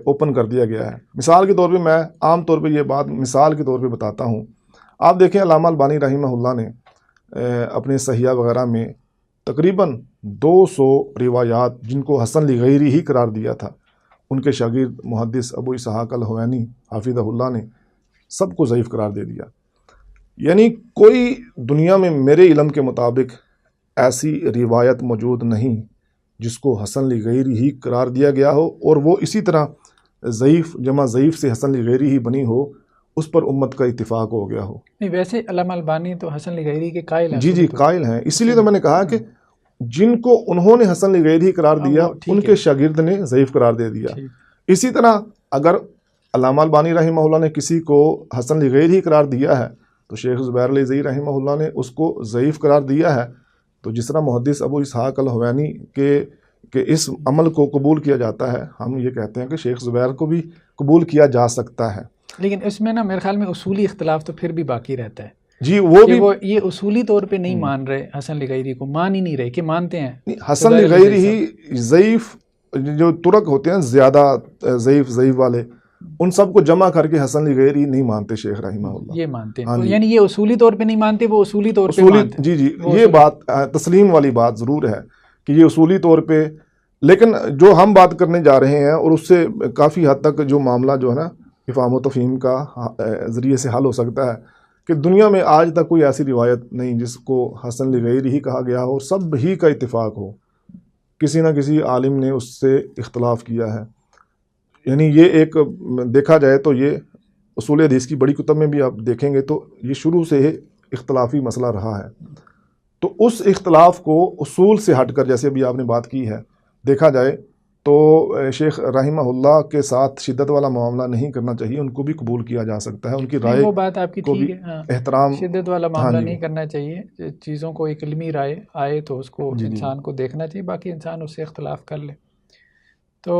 اوپن کر دیا گیا ہے۔ مثال کے طور پہ میں عام طور پہ یہ بات مثال کے طور پہ بتاتا ہوں۔ آپ دیکھیں علامہ البانی رحمہ اللہ نے اپنے صحیحہ وغیرہ میں تقریباً 200 روایات جن کو حسن لغیری ہی قرار دیا تھا، ان کے شاگرد محدث ابو اسحاق الحوینی حافظہ اللہ نے سب کو ضعیف قرار دے دیا۔ یعنی کوئی دنیا میں میرے علم کے مطابق ایسی روایت موجود نہیں جس کو حسن لغیری ہی قرار دیا گیا ہو، اور وہ اسی طرح ضعیف جمع ضعیف سے حسن لغیری ہی بنی ہو، اس پر امت کا اتفاق ہو گیا ہو۔ نہیں، ویسے علامہ البانی تو حسن لغیری کے قائل ہیں۔ جی قائل ہیں، اسی لیے تو میں نے کہا کہ جن کو انہوں نے حسن لغیری ہی قرار دیا ان کے شاگرد نے ضعیف قرار دے دیا۔ اسی طرح اگر علامہ البانی رحمہ اللہ نے کسی کو حسن لغیری ہی قرار دیا ہے تو شیخ زبیر علیہ رحمہ اللہ نے اس کو ضعیف قرار دیا ہے، تو جس طرح محدث ابو اسحاق الحوینی کہ اس عمل کو قبول کیا جاتا ہے، ہم یہ کہتے ہیں کہ شیخ زبیر کو بھی قبول کیا جا سکتا ہے۔ لیکن اس میں نا میرے خیال میں اصولی اختلاف تو پھر بھی باقی رہتا ہے۔ جی وہ بھی یہ اصولی طور پہ نہیں مان رہے حسن لغیری کو، مان ہی نہیں رہے کہ مانتے ہیں حسن لغیری ہی ضعیف جو ترک ہوتے ہیں زیادہ ضعیف والے، ان سب کو جمع کر کے حسن لغیری نہیں مانتے شیخ رحمہ اللہ، یہ مانتے ہیں۔ یعنی یہ اصولی طور پہ نہیں مانتے، وہ اصولی طور پہ مانتے ہیں۔ جی یہ بات تسلیم والی بات ضرور ہے کہ یہ اصولی طور پہ، لیکن جو ہم بات کرنے جا رہے ہیں اور اس سے کافی حد تک جو معاملہ جو ہے نا افہام و تفہیم کا ذریعے سے حل ہو سکتا ہے کہ دنیا میں آج تک کوئی ایسی روایت نہیں جس کو حسن لغیری ہی کہا گیا ہو، سب ہی کا اتفاق ہو، کسی نہ کسی عالم نے اس سے اختلاف کیا ہے۔ یعنی یہ ایک دیکھا جائے تو یہ اصول حدیث کی بڑی کتب میں بھی آپ دیکھیں گے تو یہ شروع سے اختلافی مسئلہ رہا ہے، تو اس اختلاف کو اصول سے ہٹ کر جیسے ابھی آپ نے بات کی ہے دیکھا جائے تو شیخ رحمہ اللہ کے ساتھ شدت والا معاملہ نہیں کرنا چاہیے، ان کو بھی قبول کیا جا سکتا ہے، ان کی رائے وہ بات آپ کی کو بھی ٹھیک ہے، احترام، شدت والا معاملہ نہیں کرنا چاہیے، چیزوں کو ایک علمی رائے آئے تو اس کو انسان کو دیکھنا چاہیے، باقی انسان اس سے اختلاف کر لے تو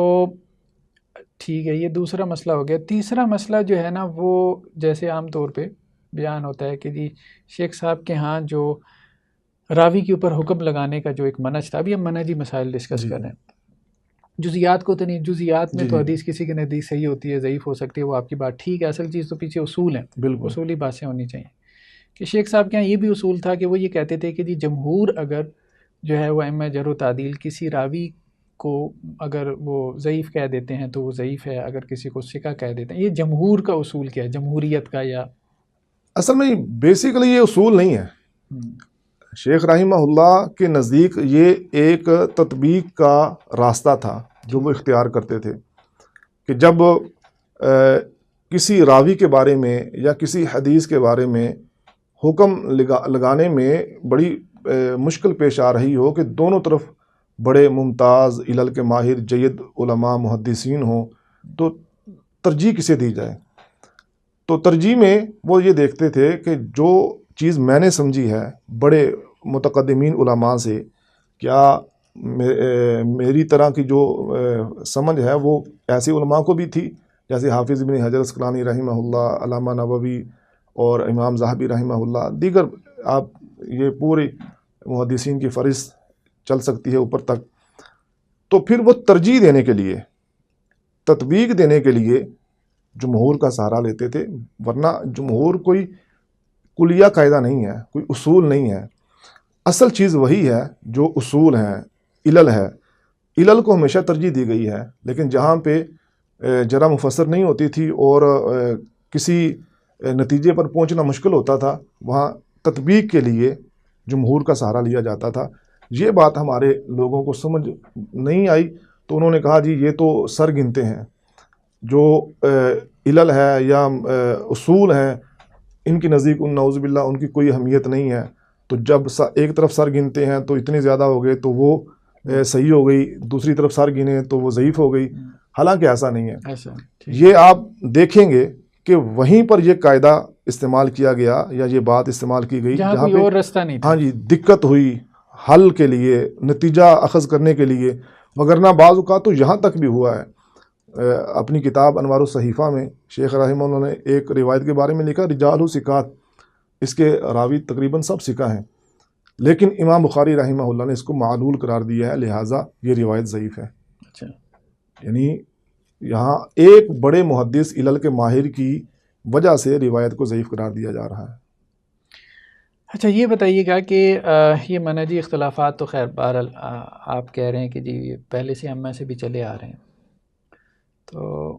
ٹھیک ہے۔ یہ دوسرا مسئلہ ہو گیا۔ تیسرا مسئلہ جو ہے نا وہ جیسے عام طور پہ بیان ہوتا ہے کہ جی شیخ صاحب کے ہاں جو راوی کے اوپر حکم لگانے کا جو ایک منہج تھا، ابھی ہم منہجی مسائل ڈسکس کر رہے ہیں، جزیات کو تو نہیں، جزیات میں تو حدیث کسی کے نزدیک صحیح ہوتی ہے، ضعیف ہو سکتی ہے، وہ آپ کی بات ٹھیک ہے، اصل چیز تو پیچھے اصول ہیں، اصولی باتیں ہونی چاہیے۔ کہ شیخ صاحب کے یہاں یہ بھی اصول تھا کہ وہ یہ کہتے تھے کہ جی جمہور اگر جو ہے وہ ائمہ جرح و تعدیل کسی راوی کو اگر وہ ضعیف کہہ دیتے ہیں تو وہ ضعیف ہے، اگر کسی کو ثقہ کہہ دیتے ہیں۔ یہ جمہور کا اصول کیا ہے، جمہوریت کا؟ یا اصل میں بیسیکلی یہ اصول نہیں ہے، شیخ رحمہ اللہ کے نزدیک یہ ایک تطبیق کا راستہ تھا جو وہ اختیار کرتے تھے کہ جب کسی راوی کے بارے میں یا کسی حدیث کے بارے میں حکم لگانے میں بڑی مشکل پیش آ رہی ہو کہ دونوں طرف بڑے ممتاز علل کے ماہر جید علماء محدثین ہوں، تو ترجیح کسے دی جائے؟ تو ترجیح میں وہ یہ دیکھتے تھے کہ جو چیز میں نے سمجھی ہے بڑے متقدمین علماء سے، کیا میری طرح کی جو سمجھ ہے وہ ایسے علماء کو بھی تھی جیسے حافظ ابن حجر عسقلانی رحمہ اللہ، علامہ نووی اور امام ذہبی رحمہ اللہ، دیگر آپ یہ پورے محدثین کی فہرست چل سکتی ہے اوپر تک۔ تو پھر وہ ترجیح دینے کے لیے، تطبیق دینے کے لیے جمہور کا سہارا لیتے تھے، ورنہ جمہور کوئی کلیہ قاعدہ نہیں ہے، کوئی اصول نہیں ہے۔ اصل چیز وہی ہے جو اصول ہیں، علل ہے، علل کو ہمیشہ ترجیح دی گئی ہے، لیکن جہاں پہ جرح مفسر نہیں ہوتی تھی اور کسی نتیجے پر پہنچنا مشکل ہوتا تھا، وہاں تطبیق کے لیے جمہور کا سہارا لیا جاتا تھا۔ یہ بات ہمارے لوگوں کو سمجھ نہیں آئی، تو انہوں نے کہا جی یہ تو سر گنتے ہیں، جو علل ہے یا اصول ہیں ان کی نزدیک نعوذ باللہ ان کی کوئی اہمیت نہیں ہے، تو جب ایک طرف سر گنتے ہیں تو اتنے زیادہ ہو گئے تو وہ صحیح ہو گئی، دوسری طرف سر گنے تو وہ ضعیف ہو گئی، حالانکہ ایسا نہیں ہے۔ یہ آپ دیکھیں گے کہ وہیں پر یہ قاعدہ استعمال کیا گیا یا یہ بات استعمال کی گئی جہاں کوئی اور راستہ نہیں تھا، ہاں جی دقت ہوئی حل کے لیے، نتیجہ اخذ کرنے کے لیے، وگرنہ بعض اوقات تو یہاں تک بھی ہوا ہے۔ اپنی کتاب انوار الصحیفہ میں شیخ رحمہ اللہ نے ایک روایت کے بارے میں لکھا، رجال ثقات، اس کے راوی تقریباً سب ثقہ ہیں، لیکن امام بخاری رحمہ اللہ نے اس کو معلول قرار دیا ہے، لہٰذا یہ روایت ضعیف ہے۔ یعنی یہاں ایک بڑے محدث علل کے ماہر کی وجہ سے روایت کو ضعیف قرار دیا جا رہا ہے۔ اچھا یہ بتائیے گا کہ یہ منہجی اختلافات تو خیر بہرحال آپ کہہ رہے ہیں کہ جی یہ پہلے سے ہم میں سے بھی چلے آ رہے ہیں، تو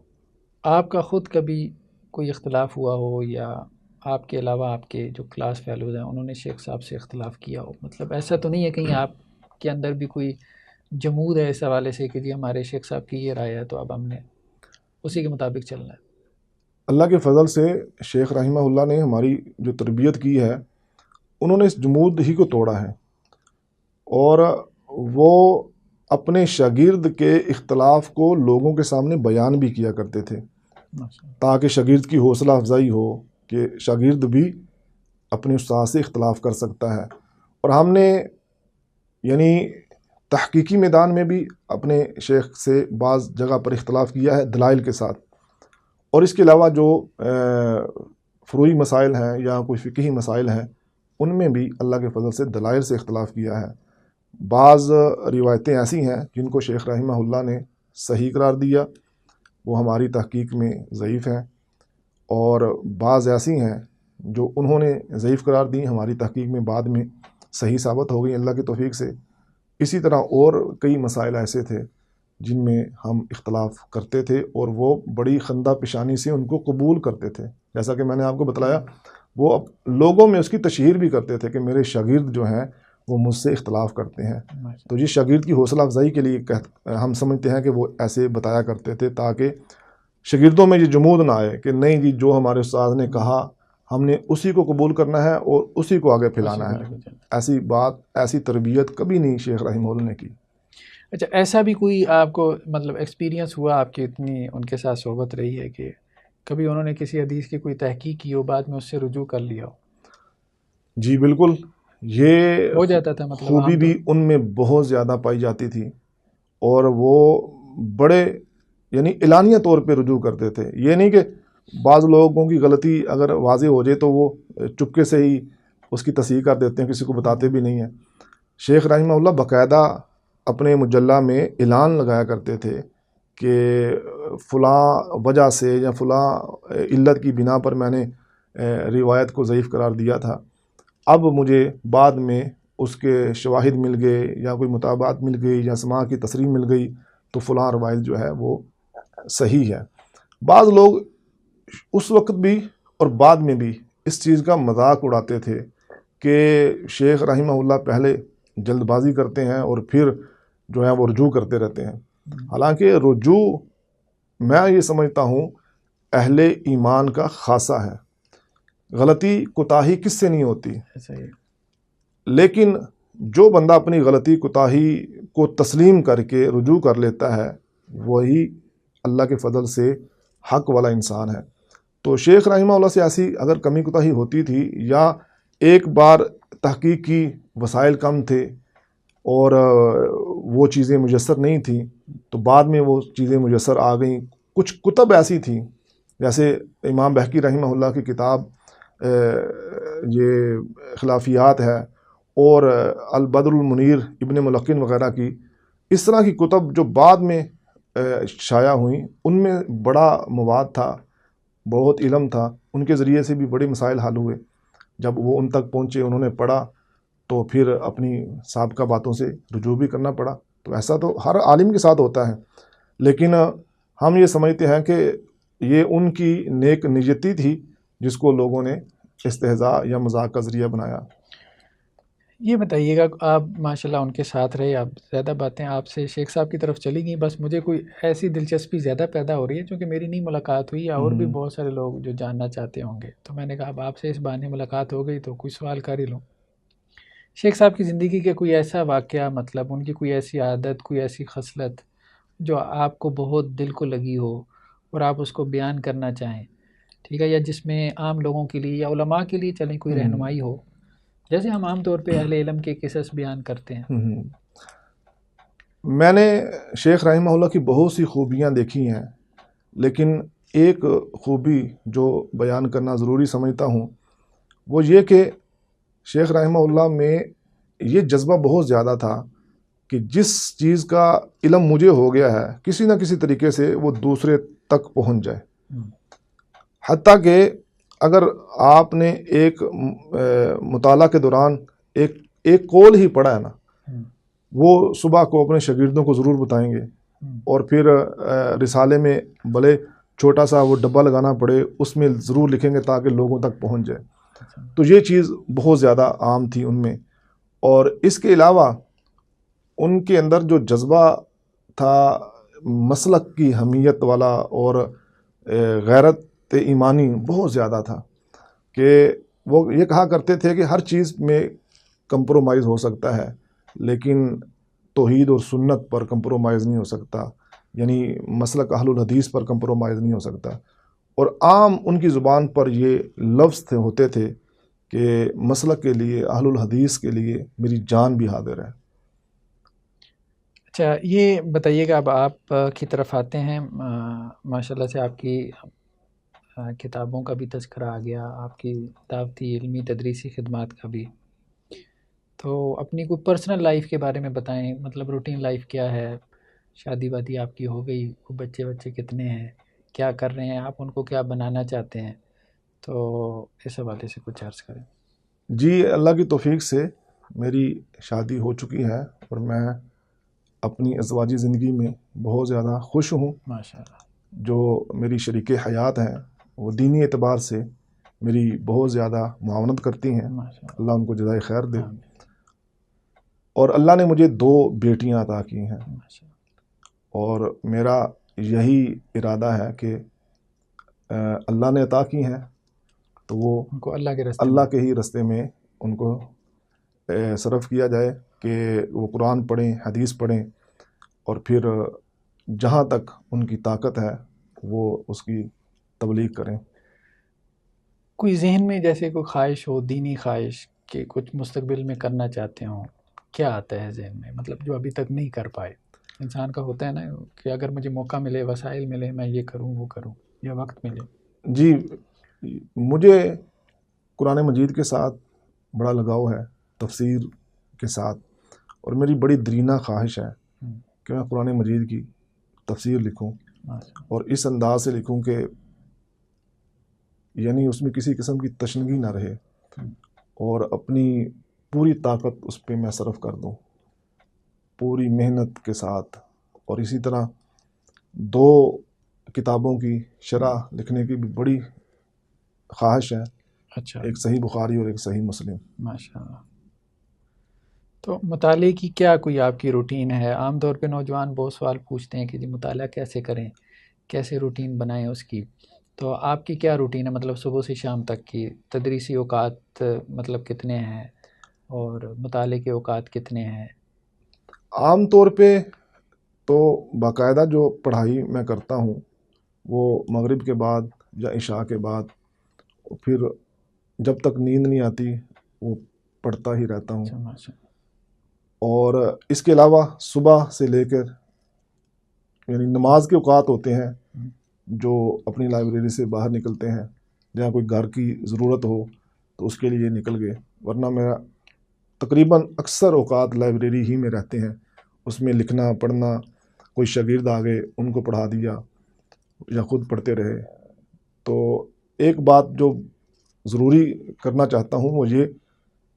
آپ کا خود کبھی کوئی اختلاف ہوا ہو یا آپ کے علاوہ آپ کے جو کلاس فیلوز ہیں انہوں نے شیخ صاحب سے اختلاف کیا ہو؟ مطلب ایسا تو نہیں ہے کہیں آپ کے اندر بھی کوئی جمود ہے اس حوالے سے کہ جی ہمارے شیخ صاحب کی یہ رائے ہے تو اب ہم نے اسی کے مطابق چلنا ہے؟ اللہ کے فضل سے شیخ رحمہ اللہ نے ہماری جو تربیت کی ہے انہوں نے اس جمود ہی کو توڑا ہے، اور وہ اپنے شاگرد کے اختلاف کو لوگوں کے سامنے بیان بھی کیا کرتے تھے تاکہ شاگرد کی حوصلہ افزائی ہو کہ شاگرد بھی اپنے استاد سے اختلاف کر سکتا ہے۔ اور ہم نے یعنی تحقیقی میدان میں بھی اپنے شیخ سے بعض جگہ پر اختلاف کیا ہے دلائل کے ساتھ، اور اس کے علاوہ جو فروعی مسائل ہیں یا کوئی فقہی مسائل ہیں ان میں بھی اللہ کے فضل سے دلائل سے اختلاف کیا ہے۔ بعض روایتیں ایسی ہیں جن کو شیخ رحمہ اللہ نے صحیح قرار دیا، وہ ہماری تحقیق میں ضعیف ہیں، اور بعض ایسی ہیں جو انہوں نے ضعیف قرار دی ہماری تحقیق میں بعد میں صحیح ثابت ہو گئی اللہ کی توفیق سے۔ اسی طرح اور کئی مسائل ایسے تھے جن میں ہم اختلاف کرتے تھے اور وہ بڑی خندہ پیشانی سے ان کو قبول کرتے تھے، جیسا کہ میں نے آپ کو بتلایا وہ لوگوں میں اس کی تشہیر بھی کرتے تھے کہ میرے شاگرد جو ہیں وہ مجھ سے اختلاف کرتے ہیں، تو جس شاگرد کی حوصلہ افزائی کے لیے ہم سمجھتے ہیں کہ وہ ایسے بتایا کرتے تھے تاکہ شاگردوں میں یہ جمود نہ آئے کہ نہیں جی جو ہمارے استاد نے کہا ہم نے اسی کو قبول کرنا ہے اور اسی کو آگے پھیلانا ہے۔ ایسی بات، ایسی تربیت کبھی نہیں شیخ رحمہ اللہ نے کی۔ اچھا ایسا بھی کوئی آپ کو مطلب ایکسپیرینس ہوا، آپ کی اتنی ان کے ساتھ صحبت رہی ہے کہ کبھی انہوں نے کسی حدیث کی کوئی تحقیق کی ہو بعد میں اس سے رجوع کر لیا ہو؟ جی بالکل، یہ ہو جاتا تھا، مطلب خوبی بھی ان میں بہت زیادہ پائی جاتی تھی، اور وہ بڑے یعنی اعلانیہ طور پہ رجوع کرتے تھے۔ یہ نہیں کہ بعض لوگوں کی غلطی اگر واضح ہو جائے تو وہ چپکے سے ہی اس کی تصحیح کر دیتے ہیں، کسی کو بتاتے بھی نہیں ہیں۔ شیخ رحمہ اللہ باقاعدہ اپنے مجلہ میں اعلان لگایا کرتے تھے کہ فلاں وجہ سے یا فلاں علت کی بنا پر میں نے روایت کو ضعیف قرار دیا تھا، اب مجھے بعد میں اس کے شواہد مل گئے یا کوئی مطابعات مل گئی یا سماع کی تصریح مل گئی تو فلاں روایت جو ہے وہ صحیح ہے۔ بعض لوگ اس وقت بھی اور بعد میں بھی اس چیز کا مذاق اڑاتے تھے کہ شیخ رحمہ اللہ پہلے جلد بازی کرتے ہیں اور پھر جو ہے وہ رجوع کرتے رہتے ہیں، حالانکہ رجوع میں یہ سمجھتا ہوں اہل ایمان کا خاصہ ہے۔ غلطی کوتاہی کس سے نہیں ہوتی، لیکن جو بندہ اپنی غلطی کوتاہی کو تسلیم کر کے رجوع کر لیتا ہے وہی اللہ کے فضل سے حق والا انسان ہے۔ تو شیخ رحمہ اللہ سے ایسی اگر کمی کوتاہی ہوتی تھی یا ایک بار تحقیق کی وسائل کم تھے اور وہ چیزیں میسر نہیں تھیں تو بعد میں وہ چیزیں میسر آ گئیں۔ کچھ کتب ایسی تھیں جیسے امام بہقی رحمہ اللہ کی کتاب یہ خلافیات ہے اور البدر المنیر ابن ملقن وغیرہ کی، اس طرح کی کتب جو بعد میں شائع ہوئیں ان میں بڑا مواد تھا، بہت علم تھا، ان کے ذریعے سے بھی بڑے مسائل حل ہوئے۔ جب وہ ان تک پہنچے انہوں نے پڑھا تو پھر اپنی سابقہ باتوں سے رجوع بھی کرنا پڑا۔ تو ایسا تو ہر عالم کے ساتھ ہوتا ہے، لیکن ہم یہ سمجھتے ہیں کہ یہ ان کی نیک نیتی تھی جس کو لوگوں نے استہزاء یا مذاق کا ذریعہ بنایا۔ یہ بتائیے گا، آپ ماشاءاللہ ان کے ساتھ رہے، آپ زیادہ باتیں آپ سے شیخ صاحب کی طرف چلی گئیں، بس مجھے کوئی ایسی دلچسپی زیادہ پیدا ہو رہی ہے چونکہ میری نہیں ملاقات ہوئی، اور بھی بہت سارے لوگ جو جاننا چاہتے ہوں گے، تو میں نے کہا اب آپ سے اس بہانے ملاقات ہو گئی تو کوئی سوال کر ہی لوں۔ شیخ صاحب کی زندگی کے کوئی ایسا واقعہ، مطلب ان کی کوئی ایسی عادت، کوئی ایسی خصلت جو آپ کو بہت دل کو لگی ہو اور آپ اس کو بیان کرنا چاہیں، ٹھیک ہے، یا جس میں عام لوگوں کے لیے یا علماء کے لیے چلیں کوئی رہنمائی ہو، جیسے ہم عام طور پہ اہل علم کے قصص بیان کرتے ہیں۔ میں نے شیخ رحمہ اللہ کی بہت سی خوبیاں دیکھی ہیں، لیکن ایک خوبی جو بیان کرنا ضروری سمجھتا ہوں وہ یہ کہ شیخ رحمہ اللہ میں یہ جذبہ بہت زیادہ تھا کہ جس چیز کا علم مجھے ہو گیا ہے کسی نہ کسی طریقے سے وہ دوسرے تک پہنچ جائے، حتیٰ کہ اگر آپ نے ایک مطالعہ کے دوران ایک قول ہی پڑھا ہے نا، وہ صبح کو اپنے شاگردوں کو ضرور بتائیں گے، اور پھر رسالے میں بھلے چھوٹا سا وہ ڈبہ لگانا پڑے اس میں ضرور لکھیں گے تاکہ لوگوں تک پہنچ جائے۔ تو یہ چیز بہت زیادہ عام تھی ان میں، اور اس کے علاوہ ان کے اندر جو جذبہ تھا مسلک کی حمیت والا اور غیرت ایمانی بہت زیادہ تھا، کہ وہ یہ کہا کرتے تھے کہ ہر چیز میں کمپرومائز ہو سکتا ہے لیکن توحید اور سنت پر کمپرومائز نہیں ہو سکتا، یعنی مسلک اہل الحدیث پر کمپرومائز نہیں ہو سکتا۔ اور عام ان کی زبان پر یہ لفظ ہوتے تھے کہ مسلک کے لیے، اہل الحدیث کے لیے میری جان بھی حاضر ہے۔ اچھا، یہ بتائیے گا، اب آپ کی طرف آتے ہیں، ماشاءاللہ سے آپ کی کتابوں کا بھی تذکرہ آ گیا، آپ کی دعوتی علمی تدریسی خدمات کا بھی، تو اپنی کوئی پرسنل لائف کے بارے میں بتائیں، مطلب روٹین لائف کیا ہے، شادی وادی آپ کی ہو گئی، بچے کتنے ہیں، کیا کر رہے ہیں آپ، ان کو کیا بنانا چاہتے ہیں، تو اس حوالے سے کچھ عرض کریں۔ جی، اللہ کی توفیق سے میری شادی ہو چکی ہے اور میں اپنی ازواجی زندگی میں بہت زیادہ خوش ہوں۔ ماشاءاللہ۔ جو میری شریک حیات ہیں وہ دینی اعتبار سے میری بہت زیادہ معاونت کرتی ہیں، ماشاءاللہ، اللہ ان کو جزائے خیر دے۔ آمین۔ اور اللہ نے مجھے 2 بیٹیاں عطا کی ہیں، ماشاءاللہ۔ اور میرا یہی ارادہ ہے کہ اللہ نے عطا کی ہیں تو وہ ان کو اللہ کے راستے اللہ کے ہی راستے میں ان کو صرف کیا جائے، کہ وہ قرآن پڑھیں، حدیث پڑھیں، اور پھر جہاں تک ان کی طاقت ہے وہ اس کی تبلیغ کریں۔ کوئی ذہن میں جیسے کوئی خواہش ہو، دینی خواہش کہ کچھ مستقبل میں کرنا چاہتے ہوں، کیا آتا ہے ذہن میں، مطلب جو ابھی تک نہیں کر پائے؟ انسان کا ہوتا ہے نا کہ اگر مجھے موقع ملے، وسائل ملے، میں یہ کروں وہ کروں، یا وقت ملے۔ جی، مجھے قرآن مجید کے ساتھ بڑا لگاؤ ہے، تفسیر کے ساتھ، اور میری بڑی دیرینہ خواہش ہے کہ میں قرآن مجید کی تفسیر لکھوں، اور اس انداز سے لکھوں کہ یعنی اس میں کسی قسم کی تشنگی نہ رہے، اور اپنی پوری طاقت اس پہ میں صرف کر دوں، پوری محنت کے ساتھ۔ اور اسی طرح 2 کتابوں کی شرح لکھنے کی بھی بڑی خواہش ہے، اچھا، ایک صحیح بخاری اور ایک صحیح مسلم۔ ماشاءاللہ۔ تو مطالعے کی کیا کوئی آپ کی روٹین ہے؟ عام طور پہ نوجوان بہت سوال پوچھتے ہیں کہ جی مطالعہ کیسے کریں، کیسے روٹین بنائیں اس کی، تو آپ کی کیا روٹین ہے، مطلب صبح سے شام تک کی تدریسی اوقات مطلب کتنے ہیں، اور مطالعے کے اوقات کتنے ہیں؟ عام طور پہ تو باقاعدہ جو پڑھائی میں کرتا ہوں وہ مغرب کے بعد یا عشاء کے بعد، پھر جب تک نیند نہیں آتی وہ پڑھتا ہی رہتا ہوں۔ اور اس کے علاوہ صبح سے لے کر یعنی نماز کے اوقات ہوتے ہیں جو اپنی لائبریری سے باہر نکلتے ہیں، جہاں کوئی گھر کی ضرورت ہو تو اس کے لیے نکل گئے، ورنہ میرا تقریباً اکثر اوقات لائبریری ہی میں رہتے ہیں، اس میں لکھنا پڑھنا، کوئی شاگرد آ گئے ان کو پڑھا دیا یا خود پڑھتے رہے۔ تو ایک بات جو ضروری کرنا چاہتا ہوں وہ یہ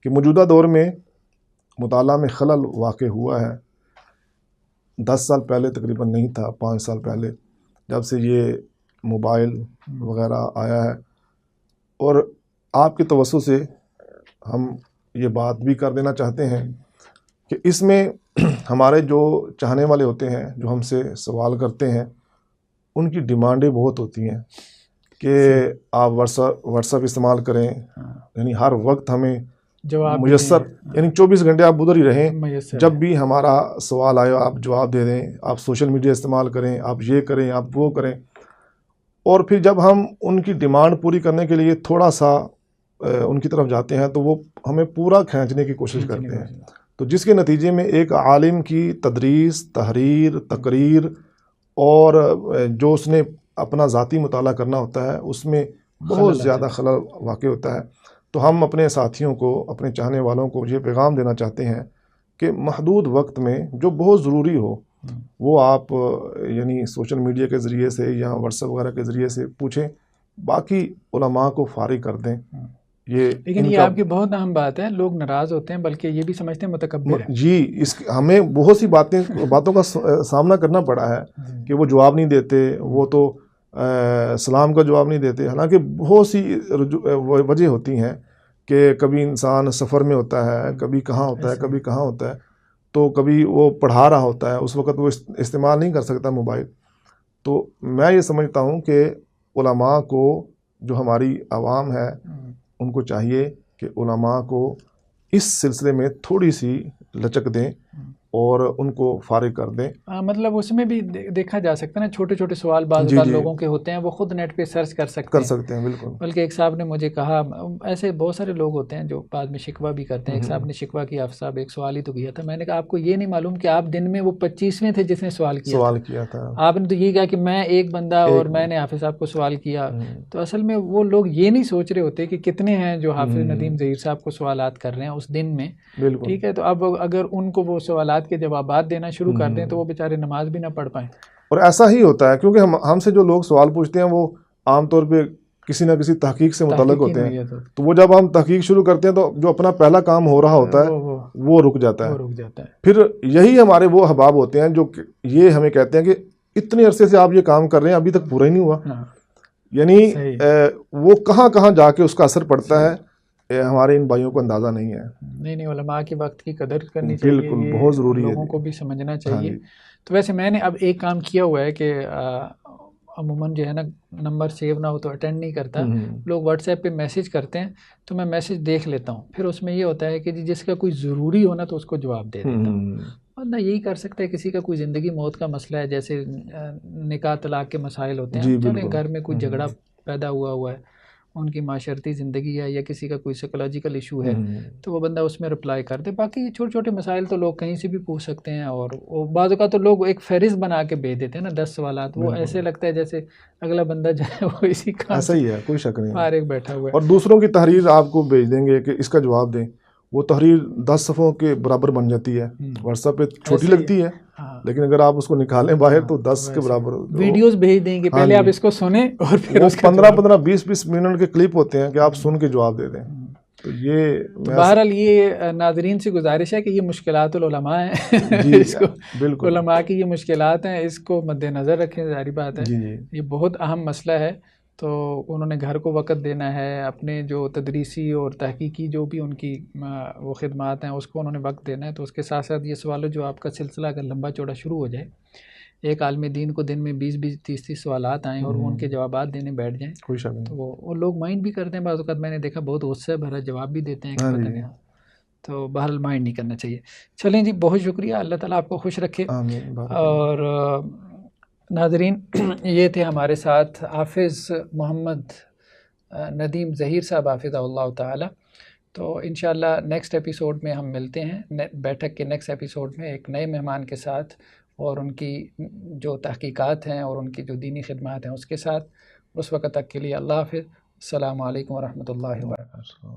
کہ موجودہ دور میں مطالعہ میں خلل واقع ہوا ہے۔ 10 سال پہلے تقریباً نہیں تھا، 5 سال پہلے جب سے یہ موبائل وغیرہ آیا ہے، اور آپ کے توسط سے ہم یہ بات بھی کر دینا چاہتے ہیں کہ اس میں ہمارے جو چاہنے والے ہوتے ہیں، جو ہم سے سوال کرتے ہیں، ان کی ڈیمانڈیں بہت ہوتی ہیں کہ آپ واٹس ایپ استعمال کریں، یعنی ہر وقت ہمیں جواب میسر، یعنی 24 گھنٹے آپ ادھر ہی رہیں، جب ہے۔ بھی ہمارا سوال آئے آپ جواب دے دیں، آپ سوشل میڈیا استعمال کریں، آپ یہ کریں، آپ وہ کریں۔ اور پھر جب ہم ان کی ڈیمانڈ پوری کرنے کے لیے تھوڑا سا ان کی طرف جاتے ہیں تو وہ ہمیں پورا کھینچنے کی کوشش کرتے ہیں، تو جس کے نتیجے میں ایک عالم کی تدریس، تحریر، تقریر اور جو اس نے اپنا ذاتی مطالعہ کرنا ہوتا ہے اس میں بہت زیادہ خلل واقع ہوتا ہے۔ تو ہم اپنے ساتھیوں کو، اپنے چاہنے والوں کو یہ پیغام دینا چاہتے ہیں کہ محدود وقت میں جو بہت ضروری ہو وہ آپ یعنی سوشل میڈیا کے ذریعے سے یا واٹس ایپ وغیرہ کے ذریعے سے پوچھیں، باقی علماء کو فارغ کر دیں۔ لیکن یہ آپ کی بہت اہم بات ہے، لوگ ناراض ہوتے ہیں بلکہ یہ بھی سمجھتے ہیں متکبر ہے۔ جی، ہمیں بہت سی باتوں کا سامنا کرنا پڑا ہے کہ وہ جواب نہیں دیتے، وہ تو سلام کا جواب نہیں دیتے، حالانکہ بہت سی وجہ ہوتی ہیں کہ کبھی انسان سفر میں ہوتا ہے، کبھی کہاں ہوتا ہے، کبھی کہاں ہوتا ہے، تو کبھی وہ پڑھا رہا ہوتا ہے، اس وقت وہ استعمال نہیں کر سکتا موبائل۔ تو میں یہ سمجھتا ہوں کہ علماء کو، جو ہماری عوام ہے، ان کو چاہیے کہ علماء کو اس سلسلے میں تھوڑی سی لچک دیں اور ان کو فارغ کر دیں۔ مطلب اس میں بھی دیکھا جا سکتا ہے نا، چھوٹے چھوٹے سوال بعض اوقات لوگوں کے ہوتے ہیں، وہ خود نیٹ پہ سرچ کر سکتے ہیں۔ بالکل۔ بلکہ ایک صاحب نے مجھے کہا، ایسے بہت سارے لوگ ہوتے ہیں جو بعد میں شکوہ بھی کرتے ہیں۔ ایک صاحب نے شکوہ کیا، آپ صاحب ایک سوال ہی تو کیا تھا۔ میں نے کہا آپ کو یہ نہیں معلوم کہ آپ دن میں وہ 25ویں تھے جس نے سوال کیا تھا۔ آپ نے تو یہ کہا کہ میں ایک بندہ اور میں نے حافظ صاحب کو سوال کیا، تو اصل میں وہ لوگ یہ نہیں سوچ رہے ہوتے کہ کتنے ہیں جو حافظ ندیم ظہیر صاحب کو سوالات کر رہے ہیں اس دن میں۔ ٹھیک ہے، تو اب اگر ان کو وہ سوالات کے جوابات دینا شروع کر دیں تو وہ بیچارے نماز بھی نہ پڑھ پائیں۔ اور ایسا ہی ہوتا ہے کیونکہ ہم سے جو لوگ سوال پوچھتے ہیں وہ عام طور پہ کسی نہ کسی تحقیق سے متعلق ہوتے ہیں، تو وہ جب ہم تحقیق شروع کرتے ہیں تو جو اپنا پہلا کام ہو رہا ہوتا ہے وہ رک جاتا ہے۔ پھر یہی ہمارے وہ احباب ہوتے ہیں جو یہ ہمیں کہتے ہیں کہ اتنے عرصے سے آپ یہ کام کر رہے ہیں ابھی تک پورا ہی نہیں ہوا، یعنی وہ کہاں کہاں جا کے اس کا اثر پڑتا ہے ہمارے ان بھائیوں کو اندازہ نہیں ہے۔ نہیں، علماء کے وقت کی قدر کرنی چاہیے، بالکل بہت ضروری ہے، لوگوں کو بھی سمجھنا چاہیے۔ تو ویسے میں نے اب ایک کام کیا ہوا ہے کہ عموماً جو ہے نا نمبر سیو نہ ہو تو اٹینڈ نہیں کرتا، لوگ واٹس ایپ پہ میسج کرتے ہیں تو میں میسج دیکھ لیتا ہوں، پھر اس میں یہ ہوتا ہے کہ جس کا کوئی ضروری ہونا تو اس کو جواب دے دیتا ہوں، ورنہ یہی کر سکتا ہے کسی کا کوئی زندگی موت کا مسئلہ ہے، جیسے نکاح طلاق کے مسائل ہوتے ہیں، چلیں گھر میں کوئی جھگڑا پیدا ہوا ہے، ان کی معاشرتی زندگی ہے یا کسی کا کوئی سائیکولوجیکل ایشو ہے تو وہ بندہ اس میں رپلائی کر دے۔ باقی یہ چھوٹے چھوٹے مسائل تو لوگ کہیں سے بھی پوچھ سکتے ہیں، اور بعض اوقات تو لوگ ایک فہرست بنا کے بھیج دیتے ہیں نا 10 سوالات، وہ ایسے لگتا ہے جیسے اگلا بندہ جو ہے وہ اسی کام ایسا ہی ہے، کوئی شک نہیں، فارغ بیٹھا ہوا ہے۔ اور دوسروں کی تحریر آپ کو بھیج دیں گے کہ اس کا جواب دیں، وہ تحریر 10 صفحوں کے برابر بن جاتی ہے، واٹس ایپ پہ چھوٹی لگتی ہے لیکن اگر آپ اس کو نکالیں باہر تو 10 کے برابر۔ ویڈیوز بھیج دیں گے، پہلے آپ اس کو سنیں اور پھر وہ 15-15 20-20 منٹ کے کلپ ہوتے ہیں کہ آپ سن کے جواب دے دیں۔ تو یہ بہرحال یہ ناظرین سے گزارش ہے کہ یہ مشکلات العلماء ہیں، اس کو علماء کی یہ مشکلات ہیں، اس کو مد نظر رکھیں، ظاہری بات ہے یہ بہت اہم مسئلہ ہے، تو انہوں نے گھر کو وقت دینا ہے، اپنے جو تدریسی اور تحقیقی جو بھی ان کی وہ خدمات ہیں اس کو انہوں نے وقت دینا ہے، تو اس کے ساتھ ساتھ یہ سوال جو آپ کا سلسلہ اگر لمبا چوڑا شروع ہو جائے، ایک عالم دین کو دن میں 20-30 سوالات آئیں اور وہ ان کے جوابات دینے بیٹھ جائیں تو وہ لوگ مائنڈ بھی کرتے ہیں، بعض اوقات میں نے دیکھا بہت غصہ بھرا جواب بھی دیتے ہیں، پتہ نہیں، تو بہرحال مائنڈ نہیں کرنا چاہیے۔ چلیں جی، بہت شکریہ، اللہ تعالیٰ آپ کو خوش رکھے۔ اور ناظرین، یہ تھے ہمارے ساتھ حافظ محمد ندیم ظہیر صاحب حافظہ اللہ تعالی۔ تو انشاءاللہ نیکسٹ ایپیسوڈ میں ہم ملتے ہیں، بیٹھک کے نیکسٹ ایپیسوڈ میں ایک نئے مہمان کے ساتھ اور ان کی جو تحقیقات ہیں اور ان کی جو دینی خدمات ہیں اس کے ساتھ۔ اس وقت تک کے لیے اللہ حافظ، السلام علیکم ورحمۃ اللہ وبرکاتہ۔